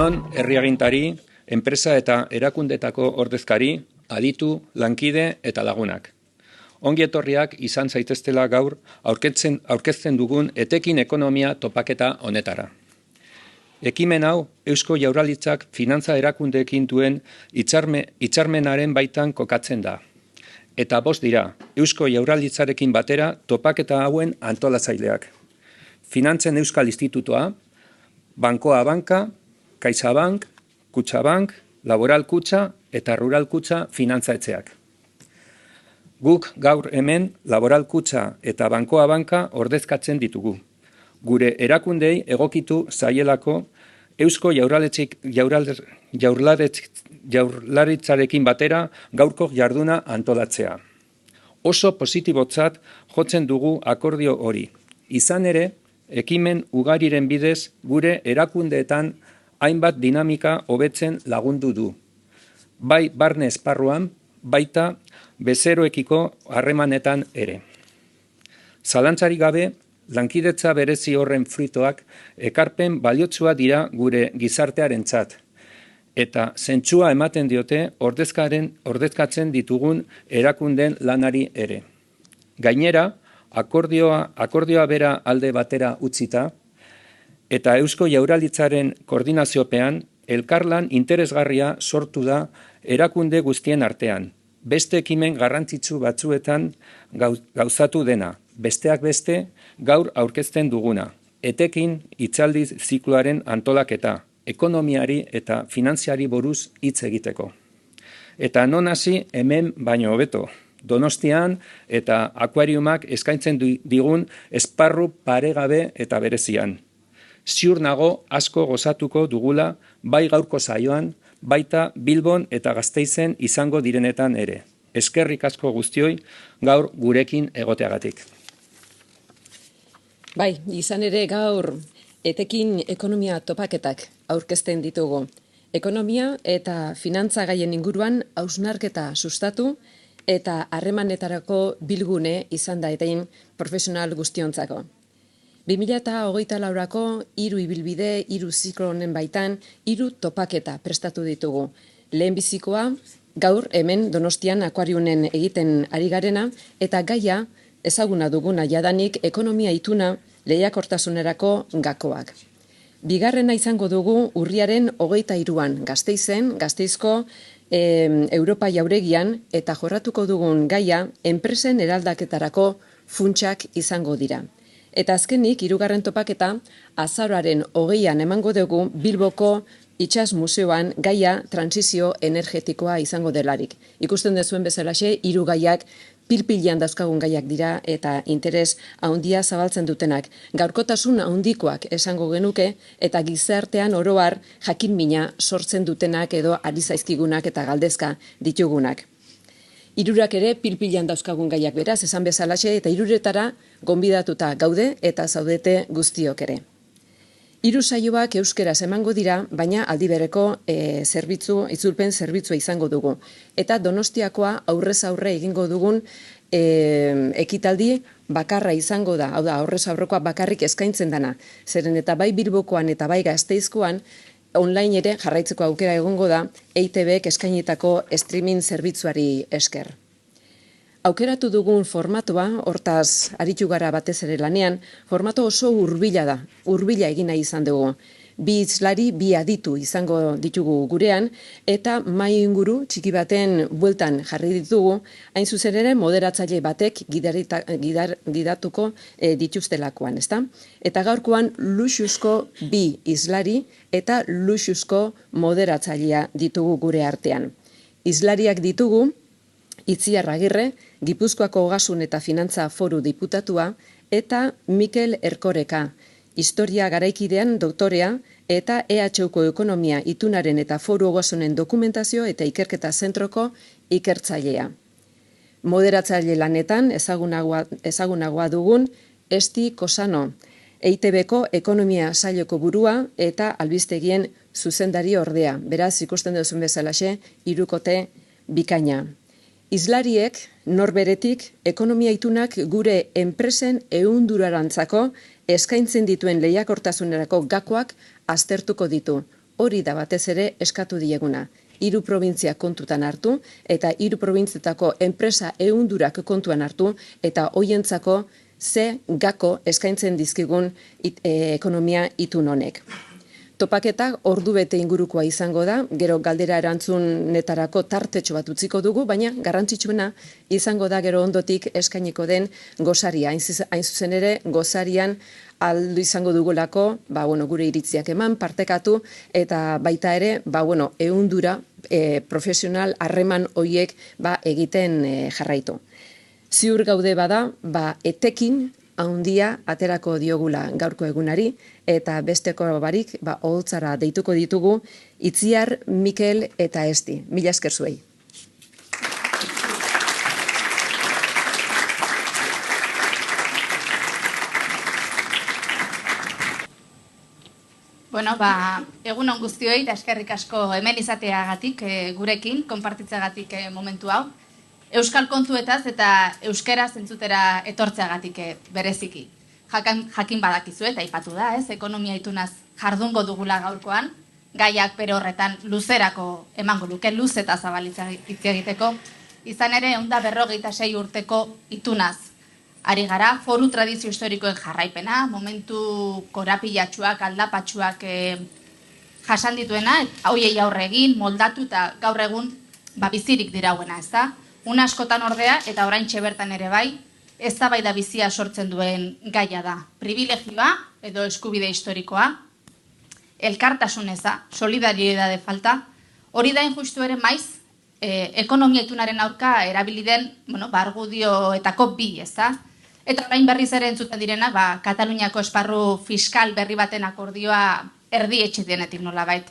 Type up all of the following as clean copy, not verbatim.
Egunon, herriagintari, enpresa eta erakundetako ordezkari, aditu, lankide eta lagunak. Ongi etorriak izan zaiteztela gaur aurkezten dugun etekin ekonomia topaketa honetara. Ekimen hau Eusko Jaurlaritzak finantza erakundeekin duen hitzarmenaren baitan kokatzen da. Eta bost dira, Eusko Jaurlaritzarekin batera topaketa hauen antolatzaileak. Finantzen Euskal Institutoa, Bankoa Banka, CaixaBank, Kutxabank, Laboral Kutxa eta Rural Kutxa finantzaetxeak. Guk gaur hemen Laboral Kutxa eta Bankoa Banka ordezkatzen ditugu. Gure erakundei egokitu zaielako Eusko Jaurlaritzarekin batera gaurko jarduna antolatzea. Oso positibotzat jotzen dugu akordio hori. Izan ere, ekimen ugariren bidez gure erakundeetan hainbat dinamika hobetzen lagundu du. Bai barne esparruan, baita bezeroekiko harremanetan ere. Zalantzarik gabe, lankidetza berezi horren fruitoak ekarpen baliotsua dira gure gizartearentzat, eta zentzua ematen diote ordezkatzen ditugun erakunden lanari ere. Gainera, akordioa bera alde batera utzita, eta Eusko Jaurlaritzaren koordinaziopean elkarlan interesgarria sortu da erakunde guztien artean. Beste ekimen garrantzitsu batzuetan gauzatu dena, besteak beste gaur aurkezten duguna. Etekin hitzaldi zikloaren antolaketa, ekonomiari eta finantziari buruz hitz egiteko. Eta non hasi hemen baino hobeto. Donostian eta akuariumak eskaintzen digun esparru paregabe eta berezian. Ziur nago asko gozatuko dugula bai gaurko saioan, baita Bilbon eta Gasteizen izango direnetan ere. Eskerrik asko guztioi gaur gurekin egoteagatik. Bai, izan ere gaur etekin ekonomia topaketak aurkezten ditugu. Ekonomia eta finantza gaien inguruan hausnarketa sustatu eta harremanetarako bilgune izan da etein profesional guztiontzako. 2024ko 3 ibilbide, 3 ziklo honen baitan, 3 topaketa prestatu ditugu. Lehenbizikoa, gaur hemen Donostian akuariunen egiten ari garena, eta gaia ezaguna duguna jadanik ekonomia ituna lehiakortasunerako gakoak. Bigarrena izango dugu urriaren 23an Gasteizen, Gasteizko Europa jauregian, eta jorratuko dugun gaia enpresen eraldaketarako funtsak izango dira. Eta azkenik, 3. topaketa, azaroaren 20an emango dugu Bilboko Itsas Museoan gaia transizio energetikoa izango delarik. Ikusten dezuen bezalaxe, 3 gaiak pilpilean dauzkagun gaiak dira eta interes handia zabaltzen dutenak. Gaurkotasun handikoak esango genuke eta gizartean oroar jakinmina sortzen dutenak edo ari zaizkigunak eta galdezka ditugunak. 3 ere pilpilean dauzkagun gaiak beraz, esan bezalaxe, eta 3etara gonbidatuta gaude eta zaudete guztiok ere. 3 saioak euskeraz emango dira, baina aldi bereko itzulpen zerbitzua izango dugu. Eta Donostiakoa aurrez aurre egingo dugun ekitaldi bakarra izango da, hau da, aurrez aurrekoa bakarrik eskaintzen dana. Zeren eta bai Bilbokoan eta bai Gasteizkoan, online ere jarraitzeko aukera egongo da EITBek eskainitako streaming zerbitzuari esker. Aukeratu dugun formatua, hortaz aritu gara batez ere lanean, formato oso hurbila da, hurbila egin nahi izan dugu. 2 hizlari, 2 aditu izango ditugu gurean, eta mahai inguru txiki baten bueltan jarri ditugu, hain zuzen ere moderatzaile batek gidatuko dituztelakoan, ezta? Eta gaurkoan luxuzko 2 hizlari eta luxuzko moderatzailea ditugu gure artean. Hizlariak ditugu Itziar Agirre, Gipuzkoako Ogasun eta Finantza Foru diputatua, eta Mikel Erkoreka, historia garaikidean doktorea eta EHUko ekonomia itunaren eta Foru Ogasunen dokumentazio eta ikerketa zentroko ikertzailea. Moderatzaile lanetan ezagunagoa dugun Esti Kosano, EITBko ekonomia saileko burua eta albistegien zuzendari ordea. Beraz, ikusten duzun bezalaxe, 3 bikaina. Hizlariek norberetik ekonomia itunak gure enpresen ehundurarantzako eskaintzen dituen lehiakortasunerako gakoak aztertuko ditu. hori da batez ere eskatu dieguna. 3 probintzia kontutan hartu eta 3 probintzietako enpresa ehundurak kontuan hartu eta hoientzako ze gako eskaintzen dizkigun ekonomia itun honek. Topaketak ordubete ingurukoa izango da, gero galdera erantzunetarako tartetxo bat utziko dugu, baina garrantzitsuena izango da gero ondotik eskainiko den gosaria. Hain zuzen ere, gosarian aldu izango dugulako, gure iritziak eman, partekatu, eta baita ere, ehundura profesional harreman hoiek egiten jarraitu. Ziur gaude bada, etekin handia aterako diogula gaurko egunari, eta besteko barik, oholtzara deituko ditugu, Itziar, Mikel eta Esti. Mila esker zuei. Bueno, egun on guztioi, da eskerrik asko hemen izateagatik gurekin, konpartitzeagatik momentu hau. Euskal kontuetaz eta euskera zentzutera etortzeagatik bereziki. Jakin badakizu eta aipatu da, ekonomia itunaz jardungo dugula gaurkoan, gaiak bere horretan luzerako emango luke, luz eta zabalitza hitz egiteko. Izan ere, 156 urteko itunaz ari gara, foru tradizio historikoen jarraipena, momentu korapilatsuak, aldapatsuak jasan dituena, hauei aurre egin, moldatu eta gaur egun bizirik dirauena, ez da? Una askotan ordea, eta oraintxe bertan ere bai, eztabaida bizia sortzen duen gaia da. Privilegioa edo eskubide historikoa, elkartasun eza, solidariedade falta, hori da injustu ere maiz, ekonomia itunaren aurka erabili den, argudioetako bi, ez da? Eta orain berriz ere entzuten direna, Kataluniako esparru fiskal berri baten akordioa erdietxe denetik nolabait.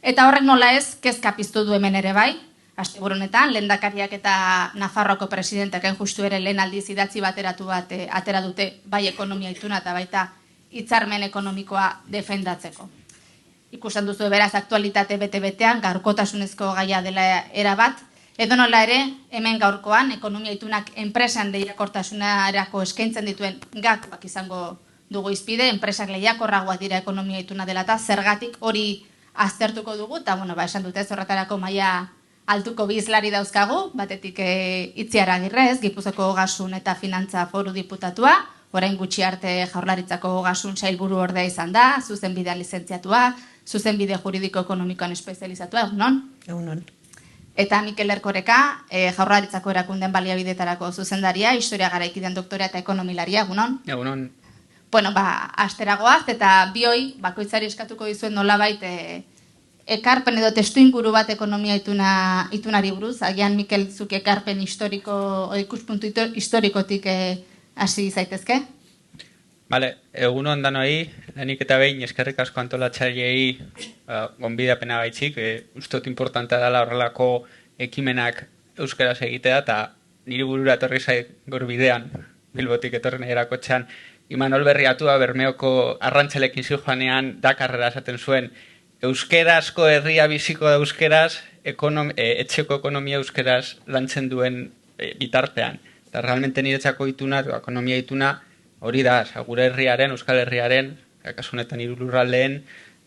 Eta horrek nola ez, kezka piztu du hemen ere bai, asteburunetan, lehendakariak eta Nafarroako presidenteak justu ere lehen aldiz idatzi bateratu bat atera dute bai ekonomia ituna eta baita hitzarmen ekonomikoa defendatzeko. Ikusten duzu beraz aktualitate bete-betean, gaurkotasunezko gaia dela erabat, edo nola ere, hemen gaurkoan, ekonomia itunak enpresan lehiakortasunarako eskaintzen dituen gakoak izango dugu izpide, enpresak lehiakorragoak dira ekonomia ituna dela eta zergatik hori aztertuko dugu, eta esan dute horretarako maila altuko bizlari dauzkagu, batetik Itziar Agirrez, Gipuzkoako Ogasun eta Finantza Foru Diputatua, orain gutxi arte Jaurlaritzako Ogasun sailburu ordea izan da, zuzenbidean lizentziatua, zuzenbide juridiko ekonomikoan espezializatua, egunon? Egunon. Eta Mikel Erkoreka, Jaurlaritzako erakunden baliabidetarako zuzendaria, historia garaikidean doktorea eta ekonomilaria, egunon? Egunon. Bueno, asteragoaz, eta bioi, bakoitzari eskatuko dizuen nolabait ekarpen edo testu inguru bat ekonomia itunari buruz, agian Mikel zuk ekarpen ikuspuntu historikotik hasi zaitezke? Bale, egunon danoi, lehenik eta behin eskerrik asko antolatzaileei gonbidapena gaitzik, ustot importantea dela horrelako ekimenak euskaraz egitea, eta niri burura etorri zait gaur bidean, Bilbotik etorri nahi erakotxean, Imanol Berriatua Bermeoko arrantzalekin zijoanean Dakarrera esaten zuen, euskerazko herria biziko da euskeraz, etxeko ekonomia euskeraz lantzen duen bitartean. Eta realmente niretzako ituna, ekonomia ituna, hori da, gure herriaren, euskal herriaren, kasunetan hiru lurraldeen,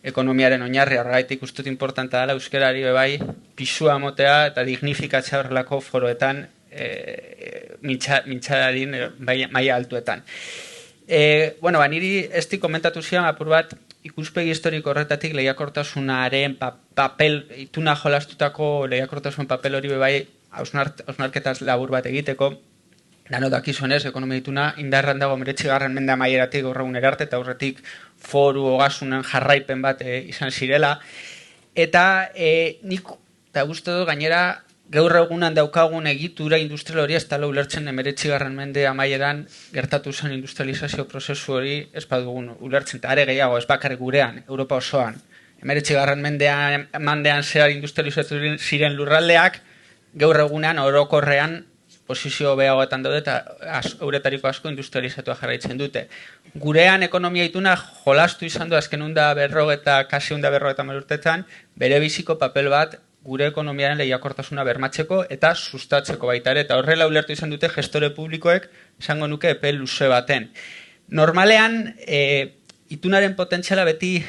ekonomiaren oinarri, horregaitik ustut importanta dela euskerari bebai, pisua motea eta dignifikatzea horrelako foroetan mintxadarin maila altuetan. Niri esti komentatu zian apur bat, ikuspegi historiko horretatik lehiakortasunaren papel, ituna jolastutako lehiakortasun papel hori bebai hausnarketaz labur bat egiteko, dano dakizunez, ekonomia ituna indarran dago 19. mende amaieratik gaur egun erarte, eta aurretik foru ogasunen jarraipen bat izan zirela. Eta nik, eta guzti dut gainera, gaur egunan daukagun egitura industrial hori ez tala ulertzen 19. mende amaieran gertatu zen industrializazio prozesu hori ez badugun ulertzen, eta are gehiago ez bakarrik gurean, Europa osoan. 19. mendean zehar industrializatu ziren lurraldeak, gaur egunean orokorrean posizio behagoetan daude eta euretariko asko industrializatua jarraitzen dute. Gurean ekonomia ituna jolastu izan du azken kasi 150 urtetan, bere biziko papel bat gure ekonomiaren lehiakortasuna bermatzeko eta sustatzeko baita ere, eta horrela ulertu izan dute gestore publikoek esango nuke epe luze baten. Normalean, itunaren potentziala beti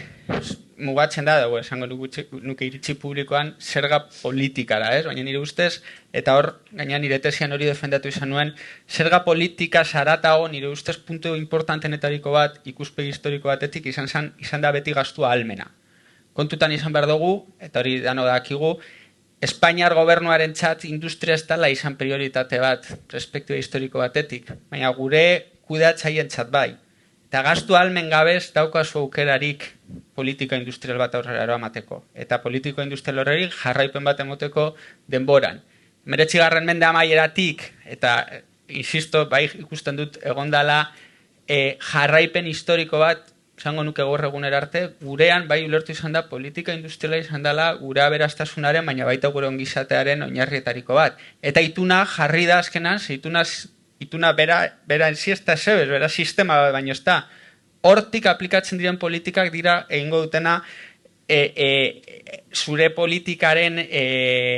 mugatzen da, dago esango nuke iritzi publikoan, zerga politikara, ez? Baina nire ustez, eta hor, gaina nire tesian hori defendatu izan nuen, zerga politika saratago, nire ustez, puntu importantenetariko bat, ikuspegi historiko batetik, izan da beti gastua ahalmena. Kontutan izan behar dugu, eta hori dano dakigu, Espainiar gobernuaren txat industria ez dela izan prioritate bat, respektiba historiko batetik, baina gure kudeatzaien txat bai. Eta gastu ahalmen gabez daukazu aukerarik politika industrial bat aurrera eramateko. Eta politika industrial horrerik jarraipen bat emoteko denboran. 19. mende amaieratik, eta insisto, bai ikusten dut egondala jarraipen historiko bat, esango nuke gaur egunera arte, gurean bai ulertu izan da politika industriala izan dela gure aberastasunaren, baina baita gure ongizatearen oinarrietariko bat. Eta ituna jarri da azkenan, ituna bera en si ez da zebez, bera sistema bat, baina ez da. Hortik aplikatzen diren politikak dira egingo dutena zure politikaren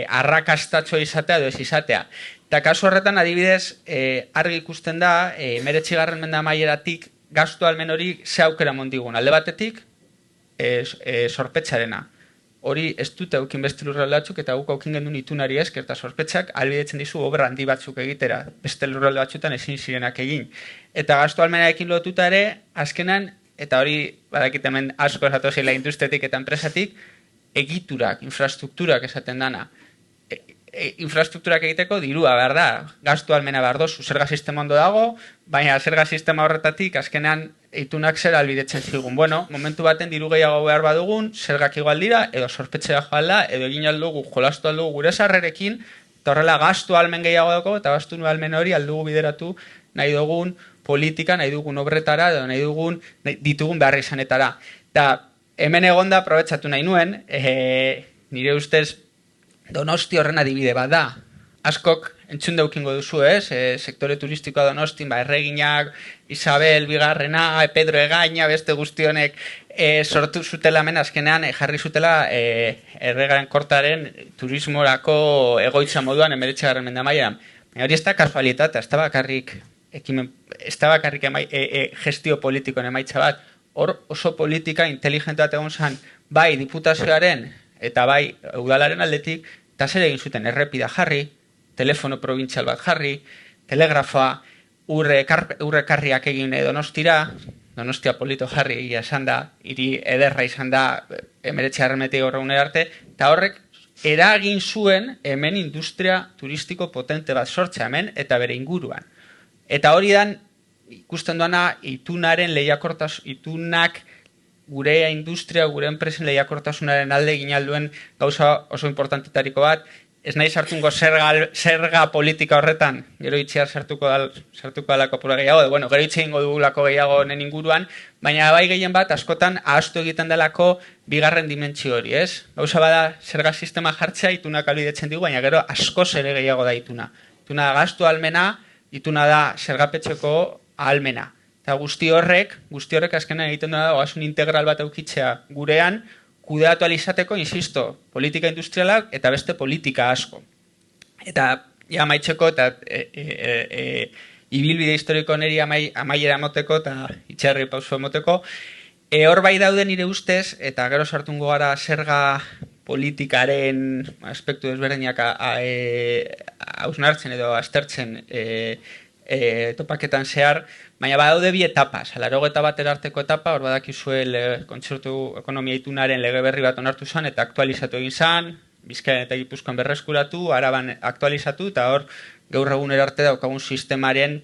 arrakastatxoa izatea edo ez izatea. Eta kasu horretan adibidez argi ikusten da 19. mende amaieratik gastu ahalmen hori ze aukera mondigun. Alde batetik sorpetxarena. Hori ez dute aukin beste lurralde batzuk eta guk aukin gendun itunari esker eta sorpetxak ahalbidetzen dizu obra handi batzuk egitera. Beste lurralde batzutan ezin zirenak egin. Eta gastu ahalmenarekin lotuta ere, azkenan, eta hori badakit hemen asko esatu zela industriatik eta enpresatik, egiturak, infrastrukturak esaten dana. Infrastrukturak egiteko dirua behar da, gastu ahalmena behar dozu, zerga sistema ondo dago, baina zerga sistema horretatik azkenean itunak zer albidetzen zigun. Bueno, momentu baten diru gehiago behar badugun, zergak igual dira, edo sorpetzea joala, edo egin aldugu, jolastu aldugu gure sarrerekin, eta horrela gastu ahalmen gehiago dago, eta gastu ahalmen hori aldugu bideratu nahi dugun politika, nahi dugun obretara, edo nahi dugun ditugun behar izanetara. Eta hemen egonda, aprobetsatu nahi nuen, nire ustez, Donosti horren adibide bat da. Askok entzun daukingo duzu, ez? Sektore turistikoa Donostin, Erreginak, Isabel, Bigarrena, Pedro Egaña, beste guztionek sortu zutela hemen azkenean jarri zutela erregaren kortaren turismorako egoitza moduan 19. mende amaieran. Hori ez da kasualitatea, ez da bakarrik gestio politikoen emaitza bat. Hor oso politika inteligente bat egon zen, bai diputazioaren eta bai udalaren aldetik, eta zer egin zuten errepida jarri, telefono provintzial bat jarri, telegrafoa, urrekarriak egin Donostira, Donostia polito jarri egia esan da, hiri ederra izan da, 19. metik horregunera arte, eta horrek eragin zuen hemen industria turistiko potente bat sortzea hemen, eta bere inguruan. Eta hori dan, ikusten duana, itunak gure industria, gure enpresen lehiakortasunaren alde egin alduen gauza oso importantetariko bat, ez nahi sartungo zerga politika horretan, gero itxiar sartuko dalako pura gehiago, bueno, gero itxegingo dugulako gehiago honen inguruan, baina bai gehien bat askotan ahaztu egiten delako bigarren dimentsio hori, ez? Gauza bada zerga sistema jartzea itunak albidetzen digu, baina gero askoz ere gehiago da ituna. Ituna da gastu ahalmena, ituna da zergapetxeko ahalmena. Eta guzti horrek azkenan egiten duena da ogasun integral bat aukitzea gurean, kudeatu alizateko, insisto, politika industrialak eta beste politika asko. Eta ja amaitzeko eta ibilbide historiko neri amaiera emoteko eta itxarri pauso emoteko, hor bai daude nire ustez, eta gero sartungo gara zerga politikaren aspektu desberdinak hausnartzen edo aztertzen topaketan zehar, baina badaude bi etapas, 81 arteko etapa, hor badakizue kontzertu ekonomia itunaren lege berri bat onartu zen eta aktualizatu egin zen, Bizkaian eta Gipuzkoan berreskuratu, Araban aktualizatu, eta hor gaur egunera arte daukagun sistemaren,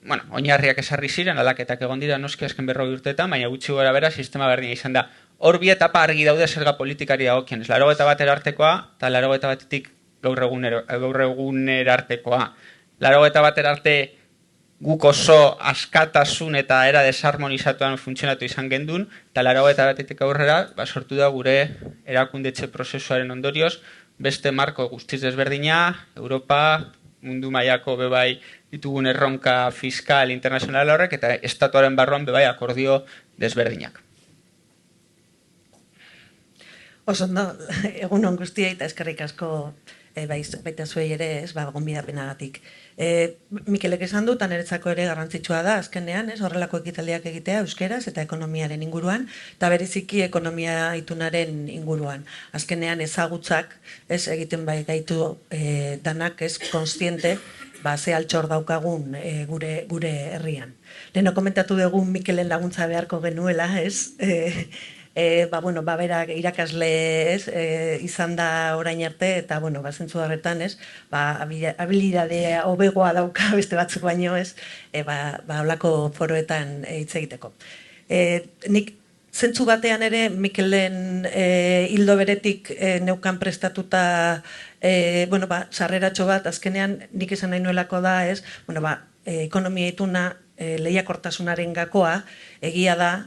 bueno, oinarriak esarri ziren, aldaketak egon dira noski azken 40 urteetan, baina gutxi gora bera sistema berdina izan da. Hor bi etapa argi daude zerga politikari dagokionez, 81 artekoa eta 81tik gaur egunera artekoa. 81 arte guk oso askatasun eta era desarmonizatuan funtzionatu izan gendun, eta 81tik aurrera sortu da gure erakundetxe prozesuaren ondorioz, beste marko guztiz desberdina, Europa, mundu mailako bebai ditugun erronka fiskal internazional horrek, eta estatuaren barruan bebai akordio desberdinak. Oso ondo, egun on guztiei eta eskerrik asko baita zuei ere, ez, gonbidapenagatik. Mikelek esan du, eta niretzako ere garrantzitsua da, azkenean, ez, horrelako ekitaldiak egitea euskeraz eta ekonomiaren inguruan, eta bereziki ekonomia itunaren inguruan. Azkenean ezagutzak, ez, egiten bai gaitu danak, ez, konstiente, ze altxor daukagun gure herrian. Leheno komentatu dugu Mikelen laguntza beharko genuela, ez, berak irakasle izan da orain arte, eta zentzu horretan, habilidadea hobegoa dauka beste batzuk baino, holako foroetan hitz egiteko. Nik zentzu batean ere Mikelen hildo beretik neukan prestatuta sarreratxo bat, azkenean nik esan nahi nuelako da, ekonomia ituna lehiakortasunaren gakoa, egia da,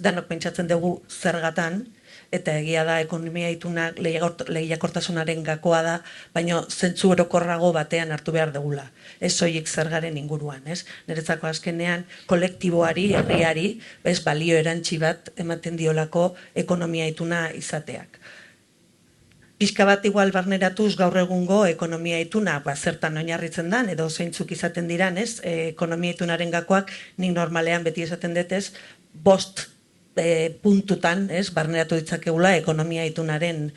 danok pentsatzen dugu zergatan, eta egia da ekonomia ituna lehiakortasunaren gakoa da, baina zentzu orokorrago batean hartu behar dugula, ez soilik zergaren inguruan, ez? Niretzako azkenean kolektiboari, herriari, balio erantsi bat ematen diolako ekonomia ituna izateak. Pixka bat igual barneratuz gaur egungo ekonomia ituna, zertan oinarritzen dan, edo zeintzuk izaten diran, ez? Ekonomia itunaren gakoak, nik normalean beti esaten dutez, 5 puntutan, ez? Barneratu ditzakegula ekonomia itunaren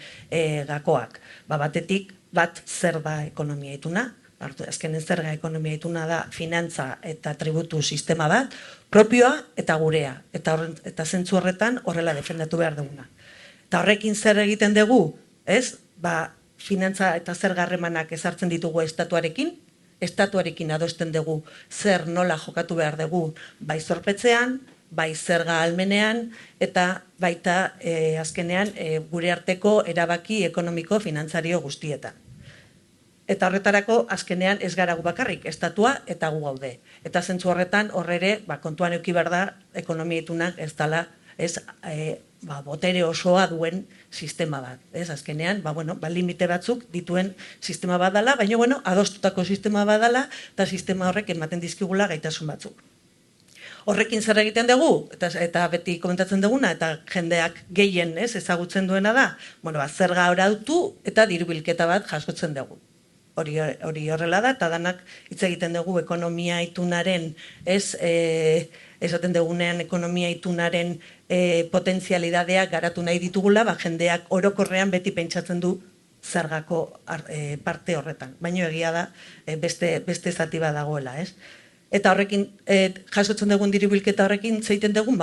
gakoak. Batetik, bat zer da ekonomia ituna, azkenen zerga ekonomia ituna da finantza eta tributu sistema bat, propioa eta gurea, eta zentzu horretan horrela defendatu behar duguna. Eta horrekin zer egiten dugu, ez, finantza eta zerga harremanak ezartzen ditugu estatuarekin adosten dugu zer nola jokatu behar dugu bai zorpetzean, bai zerga almenean, eta baita azkenean gure arteko erabaki ekonomiko finantzario guztietan. Eta horretarako azkenean ez gara gu bakarrik, estatua eta gu gaude. Eta zentzu horretan horrere kontuan eduki behar da ekonomia itunak ez dala botere osoa duen sistema bat. Azkenean, limite batzuk dituen sistema bat dela, baina adostutako sistema bat dela, eta sistema horrek ematen dizkigula gaitasun batzuk. Horrekin zer egiten dugu, eta beti komentatzen duguna, eta jendeak gehien ezagutzen duena da, zerga orautu eta dirubilketa bat jasotzen dugu. Hori horrela da, eta danak hitz egiten dugu ekonomia itunaren, esaten dugunean ekonomia itunaren potentzialidadea garatu nahi ditugula, jendeak orokorrean beti pentsatzen du zergako parte horretan. Baina egia da beste zati bat dagoela, ez? Eta horrekin, jasotzen dugun dirubilketa horrekin zeiten dugun,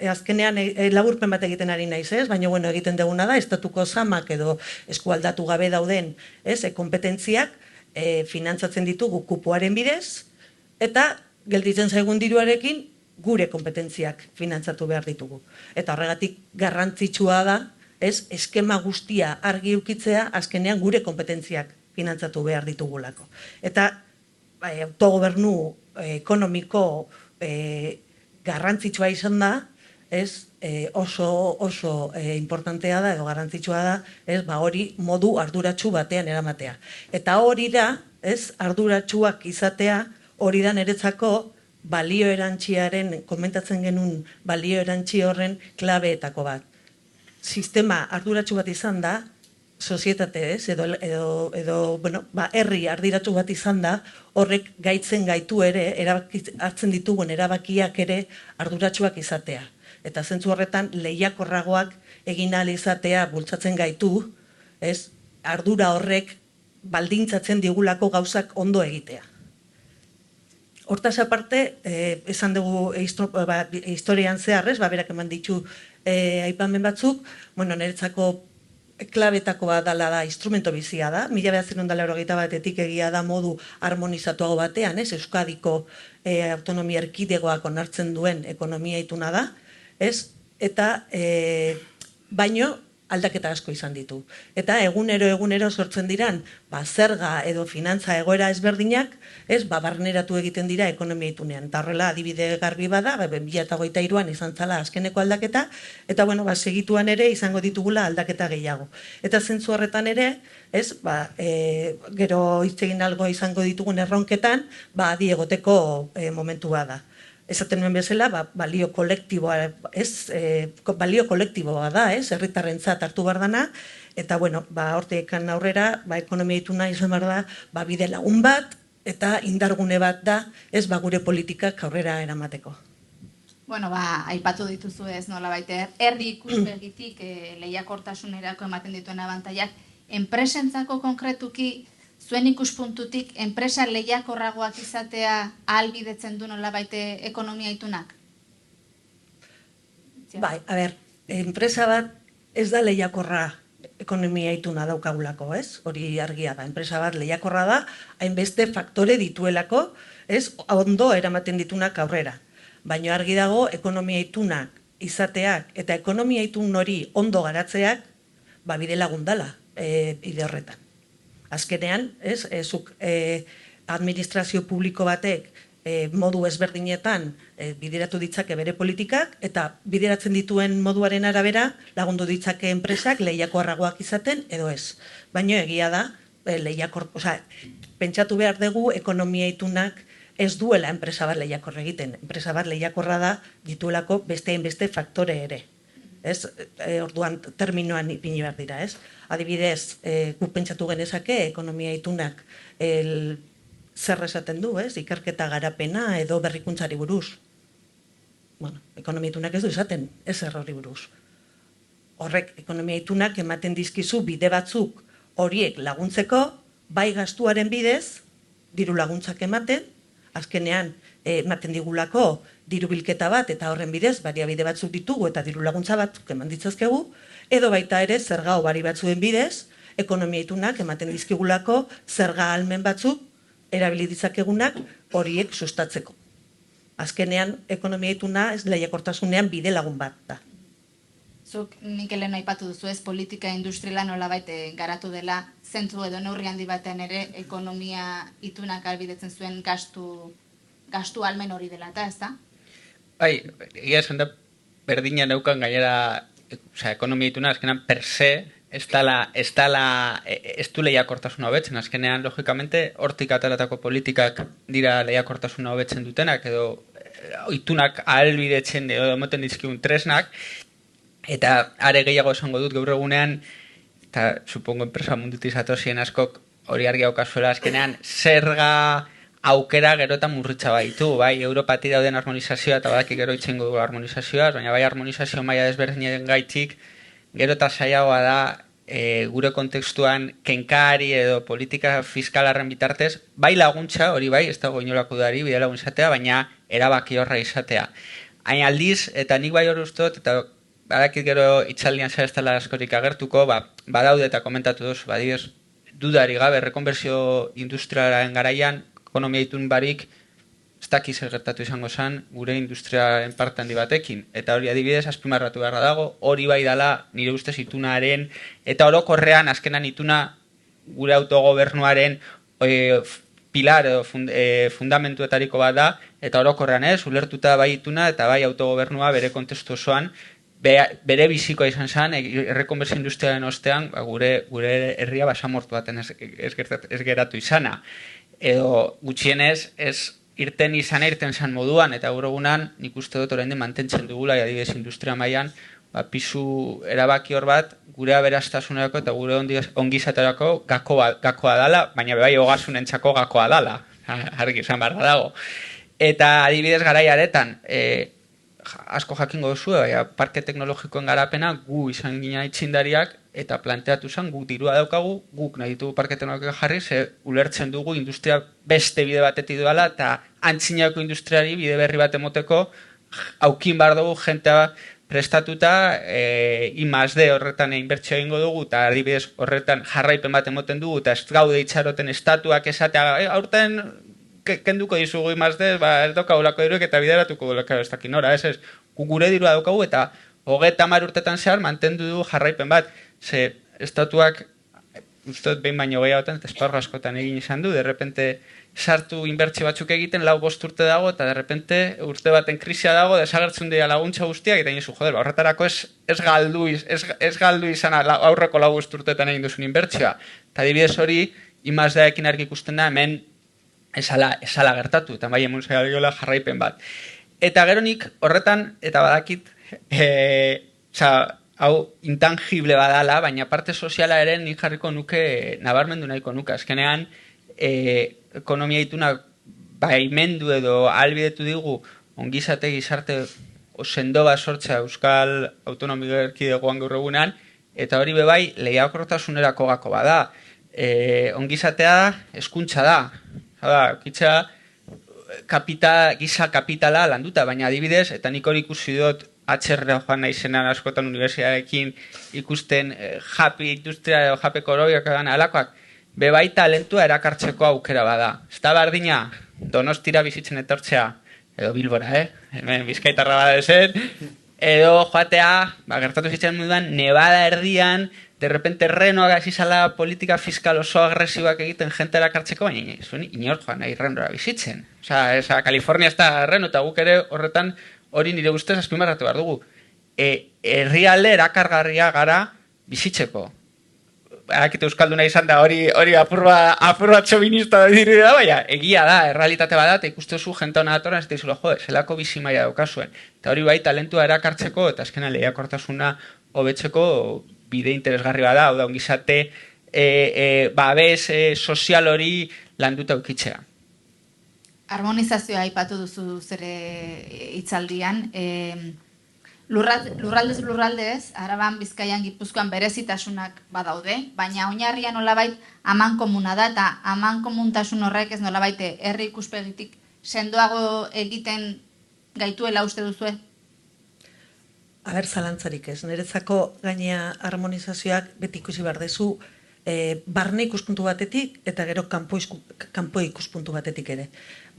azkenean laburpen bat egiten ari naiz, ez? Baina egiten duguna da, estatuko zamak edo eskualdatu gabe dauden kompetentziak finantzatzen ditugu kupoaren bidez, eta gelditzen zaigun diruarekin gure kompetentziak finantzatu behar ditugu. Eta horregatik garrantzitsua da, eskema guztia argi ukitzea, azkenean gure kompetentziak finantzatu behar ditugulako. Eta autogobernu ekonomiko garrantzitsua izan da, oso importantea da, edo garrantzitsua da, hori modu arduratsu batean eramatea. Eta hori da, arduratsuak izatea, hori da niretzako balio erantziaren, komentatzen genuen balio erantzi horren klabeetako bat. Sistema arduratsu bat izan da, sozietate herri arduratsu bat izan da, horrek gaitzen gaitu ere, hartzen ditugun erabakiak ere arduratsuak izatea. Eta zentzu horretan lehiakorragoak egin ahal izatea bultzatzen gaitu, ardura horrek baldintzatzen digulako gauzak ondo egitea. Hortaz aparte, esan dugu historian zehar, berak eman ditu aipamen batzuk, niretzako klabetako bat dela da, instrumento bizia da, 1980 batetik egia da modu harmonizatuago batean, Euskadiko autonomia erkidegoak onartzen duen ekonomia ituna da, eta baino aldaketa asko izan ditu. Eta egunero sortzen diran, zerga edo finantza egoera ezberdinak, barneratu egiten dira ekonomia itunean. Eta horrela adibide garbi bada, 2023an izan zala azkeneko aldaketa, eta segituan ere izango ditugula aldaketa gehiago. Eta zentzu horretan ere, gero hitz egin algo izango ditugun erronketan, adi egoteko momentua da. esaten nuen bezala, balio kolektiboa, balio kolektiboa da, herritarrentzat hartu behar dana, eta, bueno, hortekan aurrera, ekonomia ituna izan behar da, bide lagun bat, eta indargune bat da, gure politikak aurrera eramateko. Bueno, aipatu dituzu ez nola baita, herri ikuspegitik lehiakortasunerako ematen dituen abantaiak, enpresentzako konkretuki, zuen ikuspuntutik, enpresa lehiakorragoak izatea ahalbidetzen du nola baita ekonomia itunak? Bai, enpresa bat ez da lehiakorra ekonomia ituna daukagulako, hori argia da. Enpresa bat lehiakorra da, hainbeste faktore dituelako, ondo eramaten ditunak aurrera. Baina argi dago, ekonomia itunak izateak eta ekonomia itun hori ondo garatzeak, bide lagundala bide horretan. Azkenean, administrazio publiko batek modu ezberdinetan bideratu ditzake bere politikak, eta bideratzen dituen moduaren arabera lagundu ditzake enpresak lehiakorragoak izaten edo ez. Baina egia da, pentsatu behar dugu ekonomia itunak ez duela enpresa bat lehiakorra egiten. Enpresa bat lehiakorra da dituelako beste faktore ere. Orduan terminoan ipini behar dira, Adibidez, guk pentsatu genezake ekonomia itunak zer esaten du, ikerketa garapena edo berrikuntzari buruz. Bueno, ekonomia itunak ez du esaten, ez errori buruz. Horrek, ekonomia itunak ematen dizkizu bide batzuk horiek laguntzeko, bai gastuaren bidez, diru laguntzak ematen, azkenean ematen digulako diru bilketa bat eta horren bidez, baliabide batzuk ditugu eta diru laguntza batzuk eman ditzazkegu, edo baita ere zerga hobari batzuen bidez, ekonomia itunak ematen dizkigulako zerga ahalmen batzuk erabili ditzakegunak horiek sustatzeko. Azkenean, ekonomia ituna lehiakortasunean bide lagun bat da. Zuk Mikelen aipatu duzu politika industriala nolabait garatu dela, zentzu edo neurri handi batean ere ekonomia itunak ahalbidetzen zuen gastu almen hori dela, eta ez da? Bai, egia esan da berdina neukan gainera, ekonomia ituna azkenean per se, ez du lehiakortasuna hobetzen, azkenean, logikamente, hortik ataratako politikak dira lehiakortasuna hobetzen dutenak, edo itunak ahalbidetzen edo emoten dizkigun tresnak, eta are gehiago esango dut gaur egunean, eta supongo enpresa mundutik zatozien askok hori argi aukazuela, azkenean, zerga aukera gero eta murritza baitu, bai, Europatik dauden harmonizazioa, eta badaki gero itxengo dugu harmonizazioa, baina bai harmonizazio maila desberdinen gaitik, gero eta zailagoa da gure kontekstuan kenkari edo politika fiskalarren bitartez, bai laguntza, hori bai, ez dago inolako dudari, bide lagun izatea, baina erabaki horra izatea. Hain aldiz, eta nik bai hori ustot, eta badakit gero itxaldian zara ez dela askorik agertuko, badaude eta komentatu duzu, badidez, dudari gabe, rekonversio industrialaren garaian, ekonomia itun barik, ez dakiz gertatu izango zen, gure industriaren parte handi batekin. Eta hori adibidez, azpimarratu beharra dago, hori bai dala, nire ustez itunaren, eta orokorrean, azkenan ituna, gure autogobernuaren pilar edo fundamentuetariko bat da, eta orokorrean ulertuta bai ituna, eta bai autogobernua bere kontestu osoan, bere bizikoa izan zen, errekonbersio industrialen ostean, gure herria basamortu baten ez geratu izana. Edo gutxienez, irten zan moduan, eta gaur egunan nik uste dut orain mantentzen dugula, adibidez industria mailan, pisu erabaki hor bat, gure aberastasunerako eta gure ongizaterako gakoa dala, baina bai ogasunentzako gakoa dala, argi izan behar dago. Eta adibidez garaiaretan, asko jakingo duzu, parke teknologikoen garapena gu izan gina itxindariak, eta planteatu zen, guk dirua daukagu, guk nahi ditugu parke teknologikoa jarri, ulertzen dugu industria beste bide batetik duela, eta antzinako industriari bide berri bat emoteko, aukin bar dugu jentea prestatuta, I+D horretan inbertsio egingo dugu, eta adibidez horretan jarraipen bat emoten dugu, eta ez gaude itxaroten estatuak esatea, aurten kenduko dizugu I+D, ez daukagulako diruek eta bideratuko gulako ez dakin nora, ez, gure dirua daukagu, eta 30 urtetan zehar mantendu dugu jarraipen bat, ze estatuak, ustot behin baino gehiagotan, eta esparro askotan egin izan du, derrepente sartu inbertsio batzuk egiten, 4-5 urte dago, eta derrepente urte baten krisia dago, desagertzen dira laguntza guztiak, eta inizu, joder, horretarako ez galdu izan aurreko 4-5 urtetan egin duzun inbertsioa. Eta adibidez hori, I+D-ekin argi ikusten da, hemen esala gertatu, eta bai emun zaila jarraipen bat. Eta gero nik horretan, eta badakit, hau intangible badala, baina parte soziala ere nik jarriko nuke, nabarmendu nahiko nuke. Azkenean, ekonomia ituna baimendu edo albidetu digu ongizate gizarte sendo bat sortzea Euskal Autonomia Erkidegoan gaur egunean, eta hori bebai lehiakortasunerako gako bada. Ongizatea hezkuntza da. Kitza giza kapitala landuta, baina adibidez, eta nik hori ikusi dut atxerra joan naizenan askotan unibertsitatearekin ikusten japi industria edo jape korobiak alakoak, bebai talentua erakartzeko aukera bada. Ez da bardina Donostira bizitzen etortzea, edo Bilbora, hemen Bizkaitarra bada ezen, edo joatea, gertatu zitzen moduan, Nevada erdian, de repente Renoak azizala politika fiskal oso agresiboak egiten jente erakartzeko, baina zuen inor joan nahi Renora bizitzen. Osa, Kalifornia ez da Reno, eta guk ere horretan hori nire ustez azpimarratu behar dugu. Herrialde erakargarria gara bizitzeko. Akite euskalduna izan da hori apurba txovinista diru da, baina egia da, errealitate bada, eta ikustezu jente hona datoran, ez da izula, zelako bizimaia daukazuen. Eta hori bai talentua erakartzeko, eta azkenan lehiakortasuna hobetzeko bide interesgarri bada, hau da, ongizate babes sozial hori landuta ukitzea. Harmonizazioa aipatu duzu zure hitzaldian, lurraldez, Araban, Bizkaian, Gipuzkoan berezitasunak badaude, baina oinarrian nolabait amankomuna da, eta amankomuntasun horrek ez nolabait herri ikuspegitik sendoago egiten gaituela uste duzue? Zalantzarik ez. Niretzako gainea harmonizazioak beti ikusi behar dezu barne ikuspuntu batetik eta gero kanpo ikuspuntu batetik ere.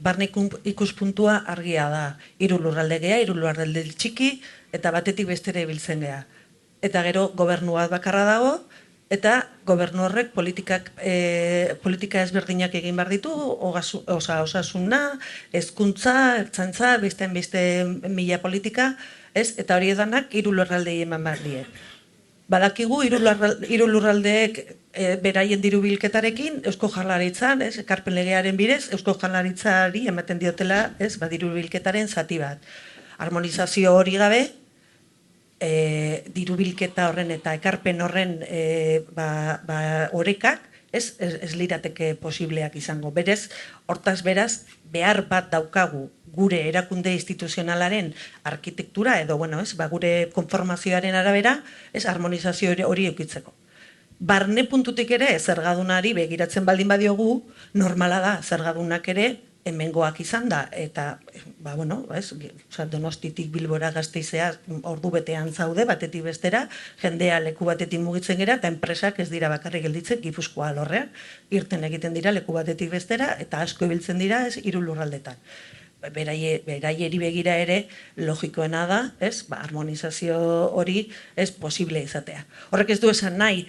Barne ikuspuntua argia da. 3 lurralde geha, 3 lurralde txiki, eta batetik bestere biltzen geha. Eta gero gobernu bat bakarra dago, eta gobernu horrek politika ezberdinak egin behar ditu, osasuna, hezkuntza, ertzaintza, beste mila politika, eta hori edanak 3 lurraldei eman behar die. Badakigu 3 lurraldeek beraien diru bilketarekin, Eusko Jaurlaritzan, ekarpen legearen bidez, Eusko Jaurlaritzari ematen diotela, diru bilketaren zati bat. Harmonizazio hori gabe, diru bilketa horren eta ekarpen horren orekak, ez lirateke posibleak izango. Berez, hortaz beraz, behar bat daukagu gure erakunde instituzionalaren arkitektura edo, gure konformazioaren arabera, harmonizazio hori eukitzeko. Barne puntutik ere, zergadunari begiratzen baldin badiogu, normala da, zergadunak ere, hemengoak izan da, eta, Donostitik Bilbora Gasteizea ordu betean zaude, batetik bestera, jendea leku batetik mugitzen gera, eta enpresak ez dira bakarrik gelditzen Gipuzkoa alorrean, irten egiten dira leku batetik bestera, eta asko ibiltzen dira 3 lurraldetan. Beraieri begira ere logikoena da, harmonizazio hori posible izatea. Horrek ez du esan nahi,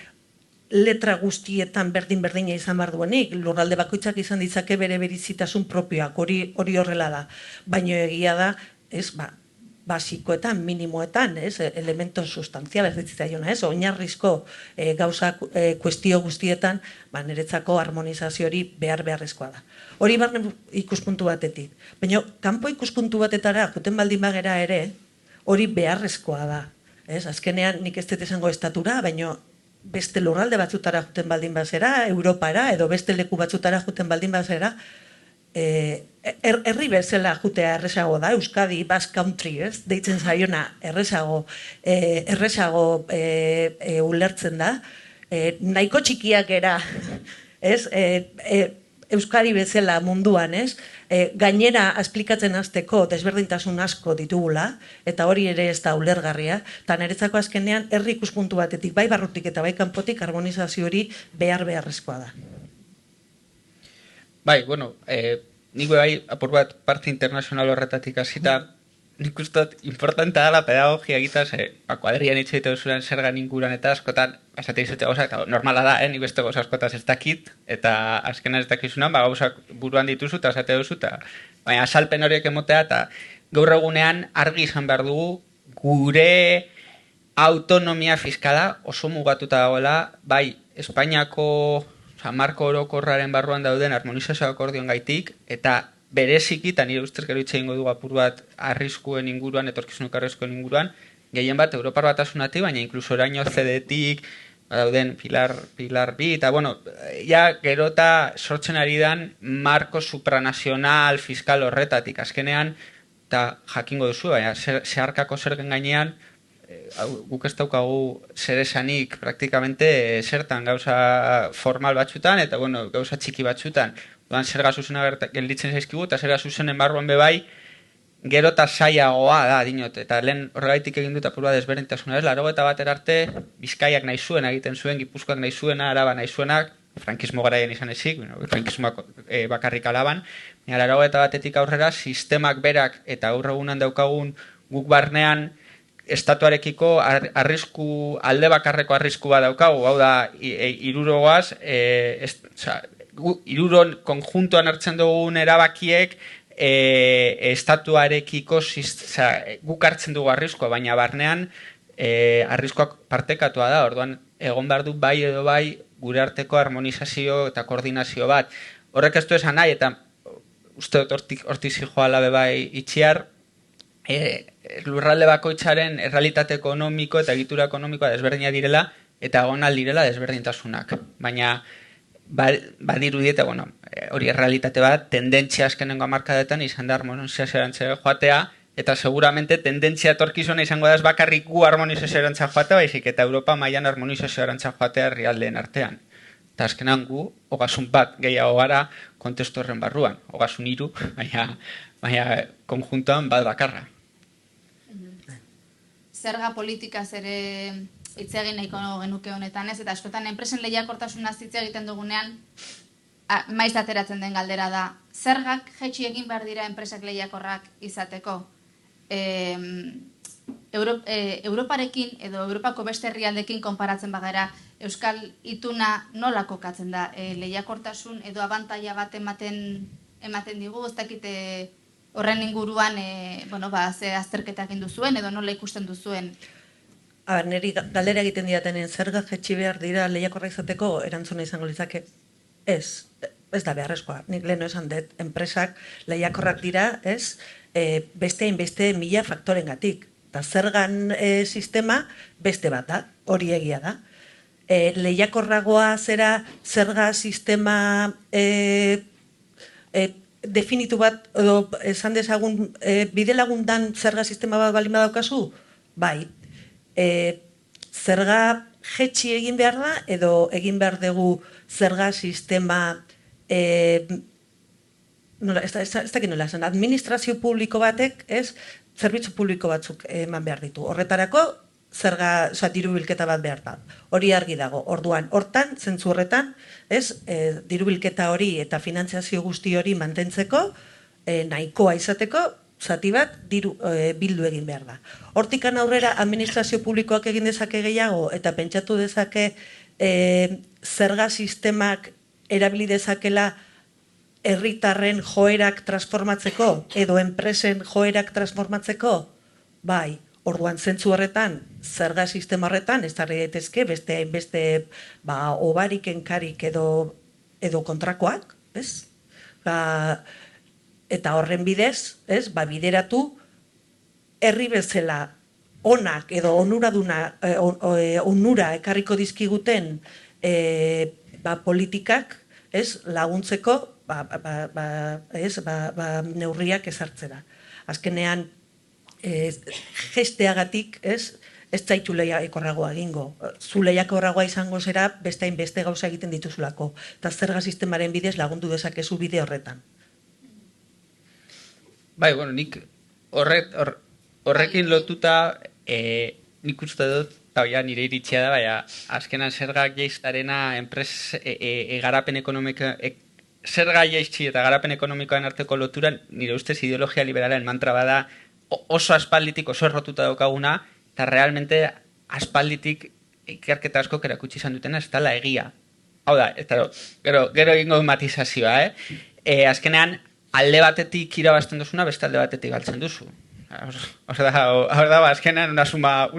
letra guztietan berdina izan behar duenik, lurralde bakoitzak izan ditzake bere berizitasun propioak, hori horrela da. Baina egia da, basikoetan, minimoetan, elementos sustanziales ditzaiona, oinarrizko gauza kuestio guztietan, niretzako harmonizazio hori beharrezkoa da. Hori barne ikuspuntu batetik. Baina, kanpo ikuspuntu batetara, juten baldin bagera ere, hori beharrezkoa da. Azkenean, nik ez dut esango estatura, baina beste lurralde batzutara juten baldin bazera, Europara, edo beste leku batzutara juten baldin bazera, herri bezala jutea errezago da, Euskadi, Basque Country, deitzen zaiona errezago ulertzen da, nahiko txikiak era, Euskadi bezala munduan, gainera esplikatzen hasteko desberdintasun asko ditugula, eta hori ere ez da ulergarria, eta niretzako azkenean herri ikuspuntu batetik, bai barrutik eta bai kanpotik harmonizazio hori beharrezkoa da. Bai, nik bai apur bat parte internazional horretatik hasita, nik ustot importante dela pedagogia egitaz, kuadrian hitz egite duzuran zergan inguruan eta askotan, esate izute gauzak, normala da, nik beste gauza askotaz ez dakit, eta azkenan ez dakizunan, gauzak buruan dituzu eta esate duzu, baina asalpen horiek emotea, eta gaur egunean argi izan behar dugu, gure autonomia fiskala oso mugatuta dagoela, bai, Espainiako marko orokorraren barruan dauden harmonizazio akordioen gaitik, eta bereziki, eta nire ustez gero hitz egingo dugu apur bat arriskuen inguruan, etorkizuneko arriskuen inguruan, gehien bat Europar Batasunatik, baina inkluso oraino CD-tik, dauden Pilar B, eta bueno, ja gero eta sortzen ari dan marko supranazional fiskal horretatik, azkenean, eta jakingo duzu, baina zeharkako zergen gainean, guk ez daukagu zer esanik praktikamente zertan gauza formal batzutan, eta bueno, gauza txiki batzutan, zerga zuzena gelditzen zaizkigu, eta zerga zuzenen barruan bebai, gero eta zaiagoa da, dinot, eta lehen horregaitik egin dut apurua desberdintasuna, 81 arte, Bizkaiak nahi zuen egiten zuen, Gipuzkoak nahi zuena, Araba nahi zuenak, frankismo garaien izan ezik, frankismoak bakarrik alaban, 81 aurrera, sistemak berak eta aurregunan daukagun guk barnean, estatuarekiko arrisku, alde bakarreko arrisku bat daukagu, hau da, irurogoaz, iruron konjuntuan hartzen dugun erabakiek, estatuarekiko guk hartzen dugu arriskoa, baina barnean arriskoak partekatua da, orduan egon behar du bai edo bai gure arteko harmonizazio eta koordinazio bat. Horrek ez du esan nahi, eta uste dut hortik zijoala bebai itxiar, lurralde bakoitzaren errealitate ekonomiko eta egitura ekonomikoa desberdina direla, eta egon direla desberdintasunak. Baina badiru dieta, bueno, hori errealitate bat, tendentzia azkenengo hamarkadetan izan da harmonizazioarantza joatea, eta seguramente tendentzia etorkizuna izango da ez bakarrik gu harmonizazioarantza joatea, baizik eta Europa mailan harmonizazioarantza joatea herrialdeen artean. Eta azkenan gu, ogasun bat gehiago gara kontestu horren barruan, ogasun 3, baina konjuntuan bat bakarra. Zerga politikaz ere hitz egin nahiko genuke honetan ez, eta askotan enpresen lehiakortasunaz hitz egiten dugunean, maiz ateratzen den galdera da, zergak jaitsi egin behar dira enpresak lehiakorrak izateko? Europarekin edo Europako beste herrialdekin konparatzen bagara, Euskal Ituna nola kokatzen da? Lehiakortasun edo abantaila bat ematen digu, ez dakite horren inguruan ze azterketak egin duzuen edo nola ikusten duzuen? Niri galdera egiten diatenen zerga jaitsi behar dira lehiakorra izateko erantzuna izango litzake. Ez da beharrezkoa. Nik leheno esan dut, enpresak lehiakorrak dira, beste hainbeste 1000 faktorengatik. Eta zergan sistema beste bat da, hori egia da. Lehiakorragoa zera zerga sistema definitu bat, edo esan dezagun, bide lagundan zerga sistema bat balin badaukazu? Bai. Zerga jetxi egin behar da, edo egin behar dugu zerga sistema, ez dakit nola esan, administrazio publiko batek, zerbitzu publiko batzuk eman behar ditu. Horretarako, diru bilketa bat behar da. Hori argi dago. Orduan, hortan, zentzu horretan, diru bilketa hori eta finantziazio guzti hori mantentzeko, nahikoa izateko, zati bat bildu egin behar da. Hortikan aurrera, administrazio publikoak egin dezake gehiago, eta pentsatu dezake zerga sistemak erabili dezakela herritarren joerak transformatzeko, edo enpresen joerak transformatzeko, bai. Orduan, zentzu horretan, zerga sistema horretan, ez darri daitezke, beste obarik enkarik edo kontrakoak, ez? Eta horren bidez, bideratu, herri bezala onak edo onura ekarriko dizkiguten politikak laguntzeko neurriak ezartzera. Azkenean, gesteagatik ez zaitu lehiakorragoa egingo. Zu lehiakorragoa izango zera beste hainbeste gauza egiten dituzulako. Eta zerga sistemaren bidez lagundu dezakezu bide horretan. Bai, bueno, nik horrekin lotuta nik uste dut, eta nire iritzia da, baina azkenan zergak jaiztarena garapen ekonomiko, zerga jaiztzi eta garapen ekonomikoan arteko lotura, nire ustez ideologia liberalen mantra bada, oso aspalditik oso errotuta daukaguna, eta realmente aspalditik ikerketa asko erakutsi izan dutena, ez dela egia. Hau da, gero egingo matizazioa, azkenean, alde batetik irabazten duzuna, beste alde batetik galtzen duzu. Hor da, azkenean una suma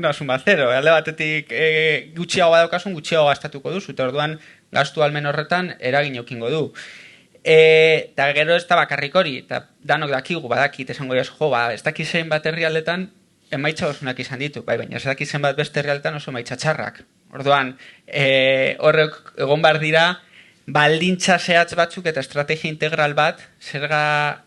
zero. Alde batetik gutxiago badaukasun, gutxiago gastatuko duzu, eta orduan gastu almen horretan eragin eukingo du. Eta gero ez da bakarrik hori, eta danok dakigu, badakit, esango jas, ez dakit zein bat herrialdetan emaitza osunak izan ditu, baina ez dakit zen bat beste herrialdetan oso emaitza txarrak. Orduan, horrek egon behar dira, baldintza zehatz batzuk eta estrategia integral bat, zerga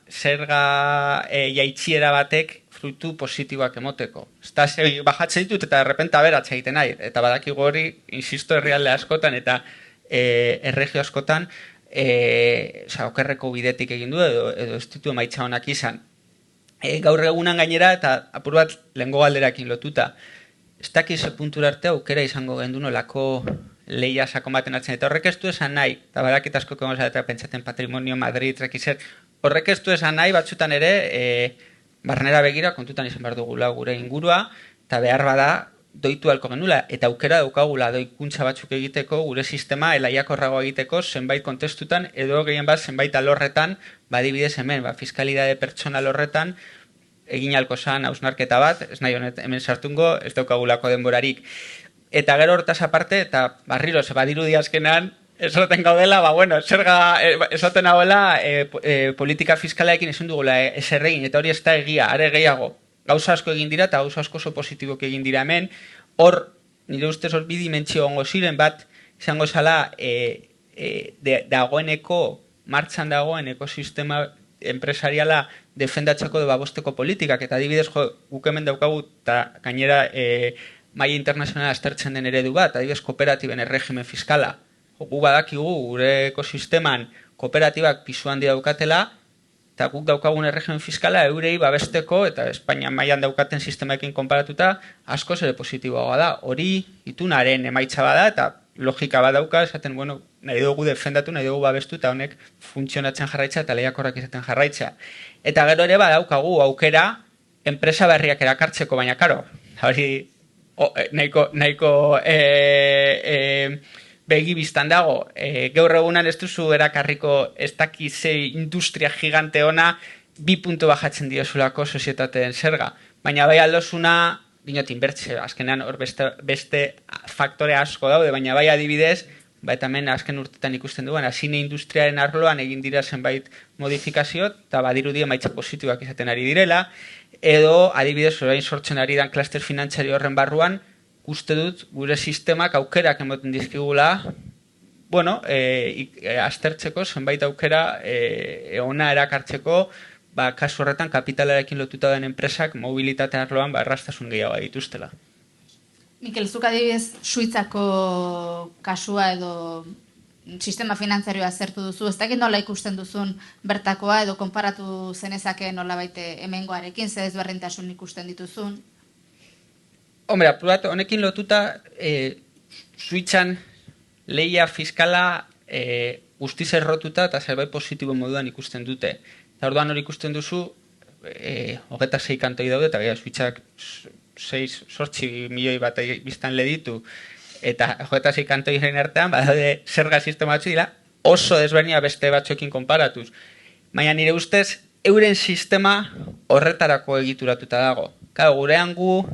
jaitxiera batek frutu positiboak emoteko. Eta bajatzen ditut eta errepenta beratze egiten nahi. Eta badakigu hori, insisto, herrialde askotan eta erregio askotan, okerreko bidetik egin du edo ez ditu emaitza honak izan. Gaur egunan gainera eta apur bat lehengo galderakin lotuta. Ez dakiz puntura arte aukera izango gendu nolako lehia sakon baten atzen. Eta horrek ez du esan nahi, eta badakit asko kengo zatea pentsaten Patrimonio Madrid, rekizer, horrek ez du esan nahi batzutan ere barnera begira kontutan izan behar dugula gure ingurua, eta behar bada doitu halko genula, eta aukera daukagula doikuntza batzuk egiteko, gure sistema elaiakorrago egiteko, zenbait kontestutan, edo gehien bat zenbait alorretan, badibidez hemen, fiskalidade pertsonal horretan, egin halko zan hausnarketa bat, ez nahi honet hemen sartungo, ez daukagulako denborarik. Eta gero hortaz aparte, eta barriro, badiru azkenan, esaten gaudela, esaten hauela politika fiskalaekin ezin dugula eserregin, eta hori ez da egia, are gehiago. Gauza asko egin dira, eta gauza asko oso positibok egin dira hemen. Hor, nire ustez hor bi dimentsio ongo ziren, bat izango zala dagoeneko, martxan dagoen ekosistema empresariala defendatzeko babosteko politikak, eta adibidez guk hemen daukagu, eta gainera maila internazionala aztertzen den eredu bat, adibidez kooperatiben erregimen fiskala. Gu badakigu gure ekosisteman kooperatibak pisu handi daukatela, eta guk daukagun erregimen fiskala eurei babesteko, eta Espainia mailan daukaten sistemaekin konparatuta, askoz ere positiboa da. Hori itunaren emaitza bada, eta logika badauka, esaten, nahi dugu defendatu, nahi dugu babestu, eta honek funtzionatzen jarraitza, eta lehiakorrak izaten jarraitza. Eta gero ere badaukagu aukera enpresa berriak erakartzeko, baina karo, hori nahiko begi biztan dago, gaur egunan ez duzu erakarriko ez dakizei industria gigante ona 2 puntu bajatzen diozulako sozietateen zerga. Baina bai aldosuna, dinot inbertze, azkenean hor beste faktore asko daude, baina bai adibidez, eta hemen azken urtetan ikusten duen, zine industriaren arloan egin dira zenbait modifikazio, eta badirudi emaitza positiboak izaten ari direla, edo adibidez orain sortzen ari dan klaster finantzari horren barruan, uste dut gure sistemak aukerak emoten dizkigula, aztertzeko zenbait aukera ona erakartzeko, kasu horretan kapitalarekin lotuta den enpresak mobilitate arloan erraztasun gehiago dituztela. Mikel, zuk adibidez Suitzako kasua edo sistema finantzarioa zertu duzu, ez dakit nola ikusten duzun bertakoa edo konparatu zenezake nola baite hemengoarekin, ze ezberdintasun ikusten dituzun? Hombre, apurat, honekin lotuta, Suitzan lehia fiskala guztiz errotuta eta zerbait positibo moduan ikusten dute. Eta orduan hori ikusten duzu, 26 kantoi daude, eta Suitzak 6 milioi bat biztan leditu, eta 26 kantoi zen artean, badaude zerga sistema batzu dira, oso desberdina beste batzuekin konparatuz. Baina nire ustez, euren sistema horretarako egituratuta dago. Claro, gurean gu,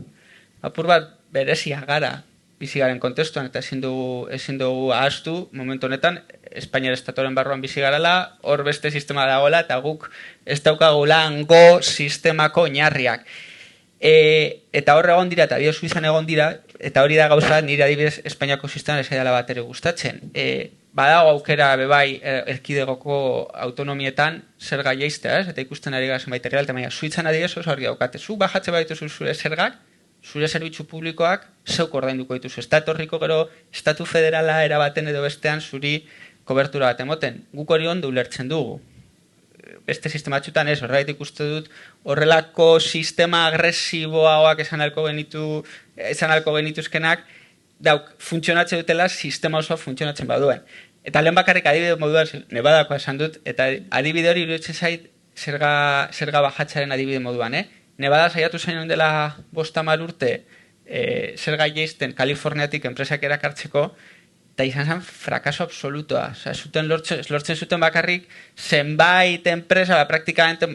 apur bat berezia gara bizi garen kontestuan, eta ezin dugu ahaztu momentu honetan Espainiar estatuaren barruan bizi garala, hor beste sistema dagoela, eta guk ez daukagula hango sistemako oinarriak. Eta hor egon dira, eta dio Suizan egon dira, eta hori da gauza nire adibidez Espainiako sistema ez dela bat ere gustatzen. Badago aukera bebai erkidegoko autonomietan zerga jaistea, eta ikusten ari gara zenbait herrialde, baina Suitzan adibidez oso argi daukate. Zu bajatze badituzu zure zergak, zure zerbitzu publikoak zeuk ordainduko dituzu. Ez da etorriko gero estatu federala erabaten edo bestean zuri kobertura bat emoten. Guk hori ondo ulertzen dugu. Beste sistema batzutan ez, horregatik uste dut horrelako sistema agresiboagoak esan alko genituzkenak funtzionatzen dutela sistema osoa funtzionatzen baduen. Eta lehen bakarrik adibide moduan Nevadakoa esan dut, eta adibide hori iruditzen zait zerga bajatzaren adibide moduan, Nevada saiatu zainoen dela 50 urte zerga jaisten Kaliforniatik enpresak erakartzeko, eta izan zen frakaso absolutoa. Lortzen zuten bakarrik zenbait enpresa, praktikamente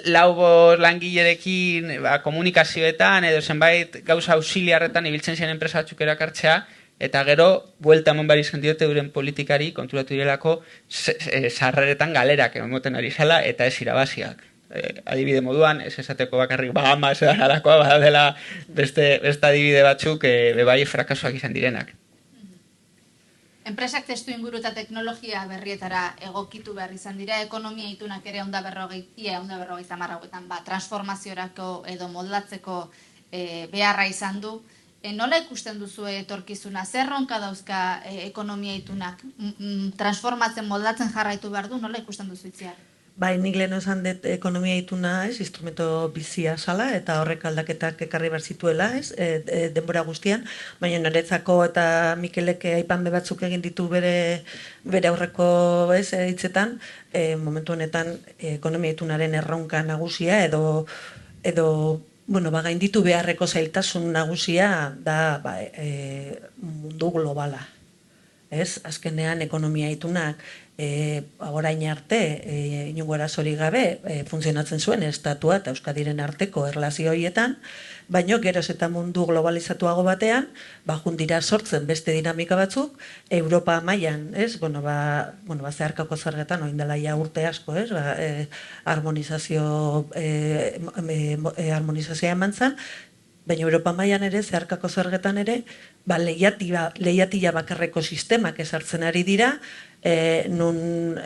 lau langilerekin komunikazioetan, edo zenbait gauza auxiliarretan ibiltzen ziren enpresa batzuk erakartzea, eta gero, buelta eman behar izan diote euren politikari konturatu direlako sarreretan galerak emoten ari zela eta ez irabaziak. Adibide moduan, ez esateko bakarrik Bahamas edan alakoa, badela beste adibide batzuk bebai frakasoak izan direnak. Enpresak testu inguru eta teknologia berrietara egokitu behar izan dira, ekonomia itunak ere onda berrogeita marrauetan transformaziorako edo moldatzeko beharra izan du. Nola ikusten duzu etorkizuna? Zer ronka dauzka ekonomia itunak? Transformatzen, moldatzen jarraitu behar du? Nola ikusten duzu itziar? Bai, nik lehen esan dut ekonomia ituna, instrumento bizia zala, eta horrek aldaketak ekarri behar zituela, denbora guztian, baina niretzako eta Mikelek aipan batzuk egin ditu bere aurreko hitzetan, momentu honetan ekonomia itunaren erronka nagusia edo gainditu beharreko zailtasun nagusia da mundu globala. Azkenean ekonomia itunak orain arte, inongo arazorik gabe, funtzionatzen zuen estatua eta Euskadiren arteko erlazio horietan, baina geroz eta mundu globalizatuago batean, jundira sortzen beste dinamika batzuk, Europa mailan, zeharkako zergetan, oin dela ja urte asko, harmonizazioa eman zen, baina Europa mailan ere, zeharkako zergetan ere, lehiatila bakarreko sistemak ezartzen ari dira, nun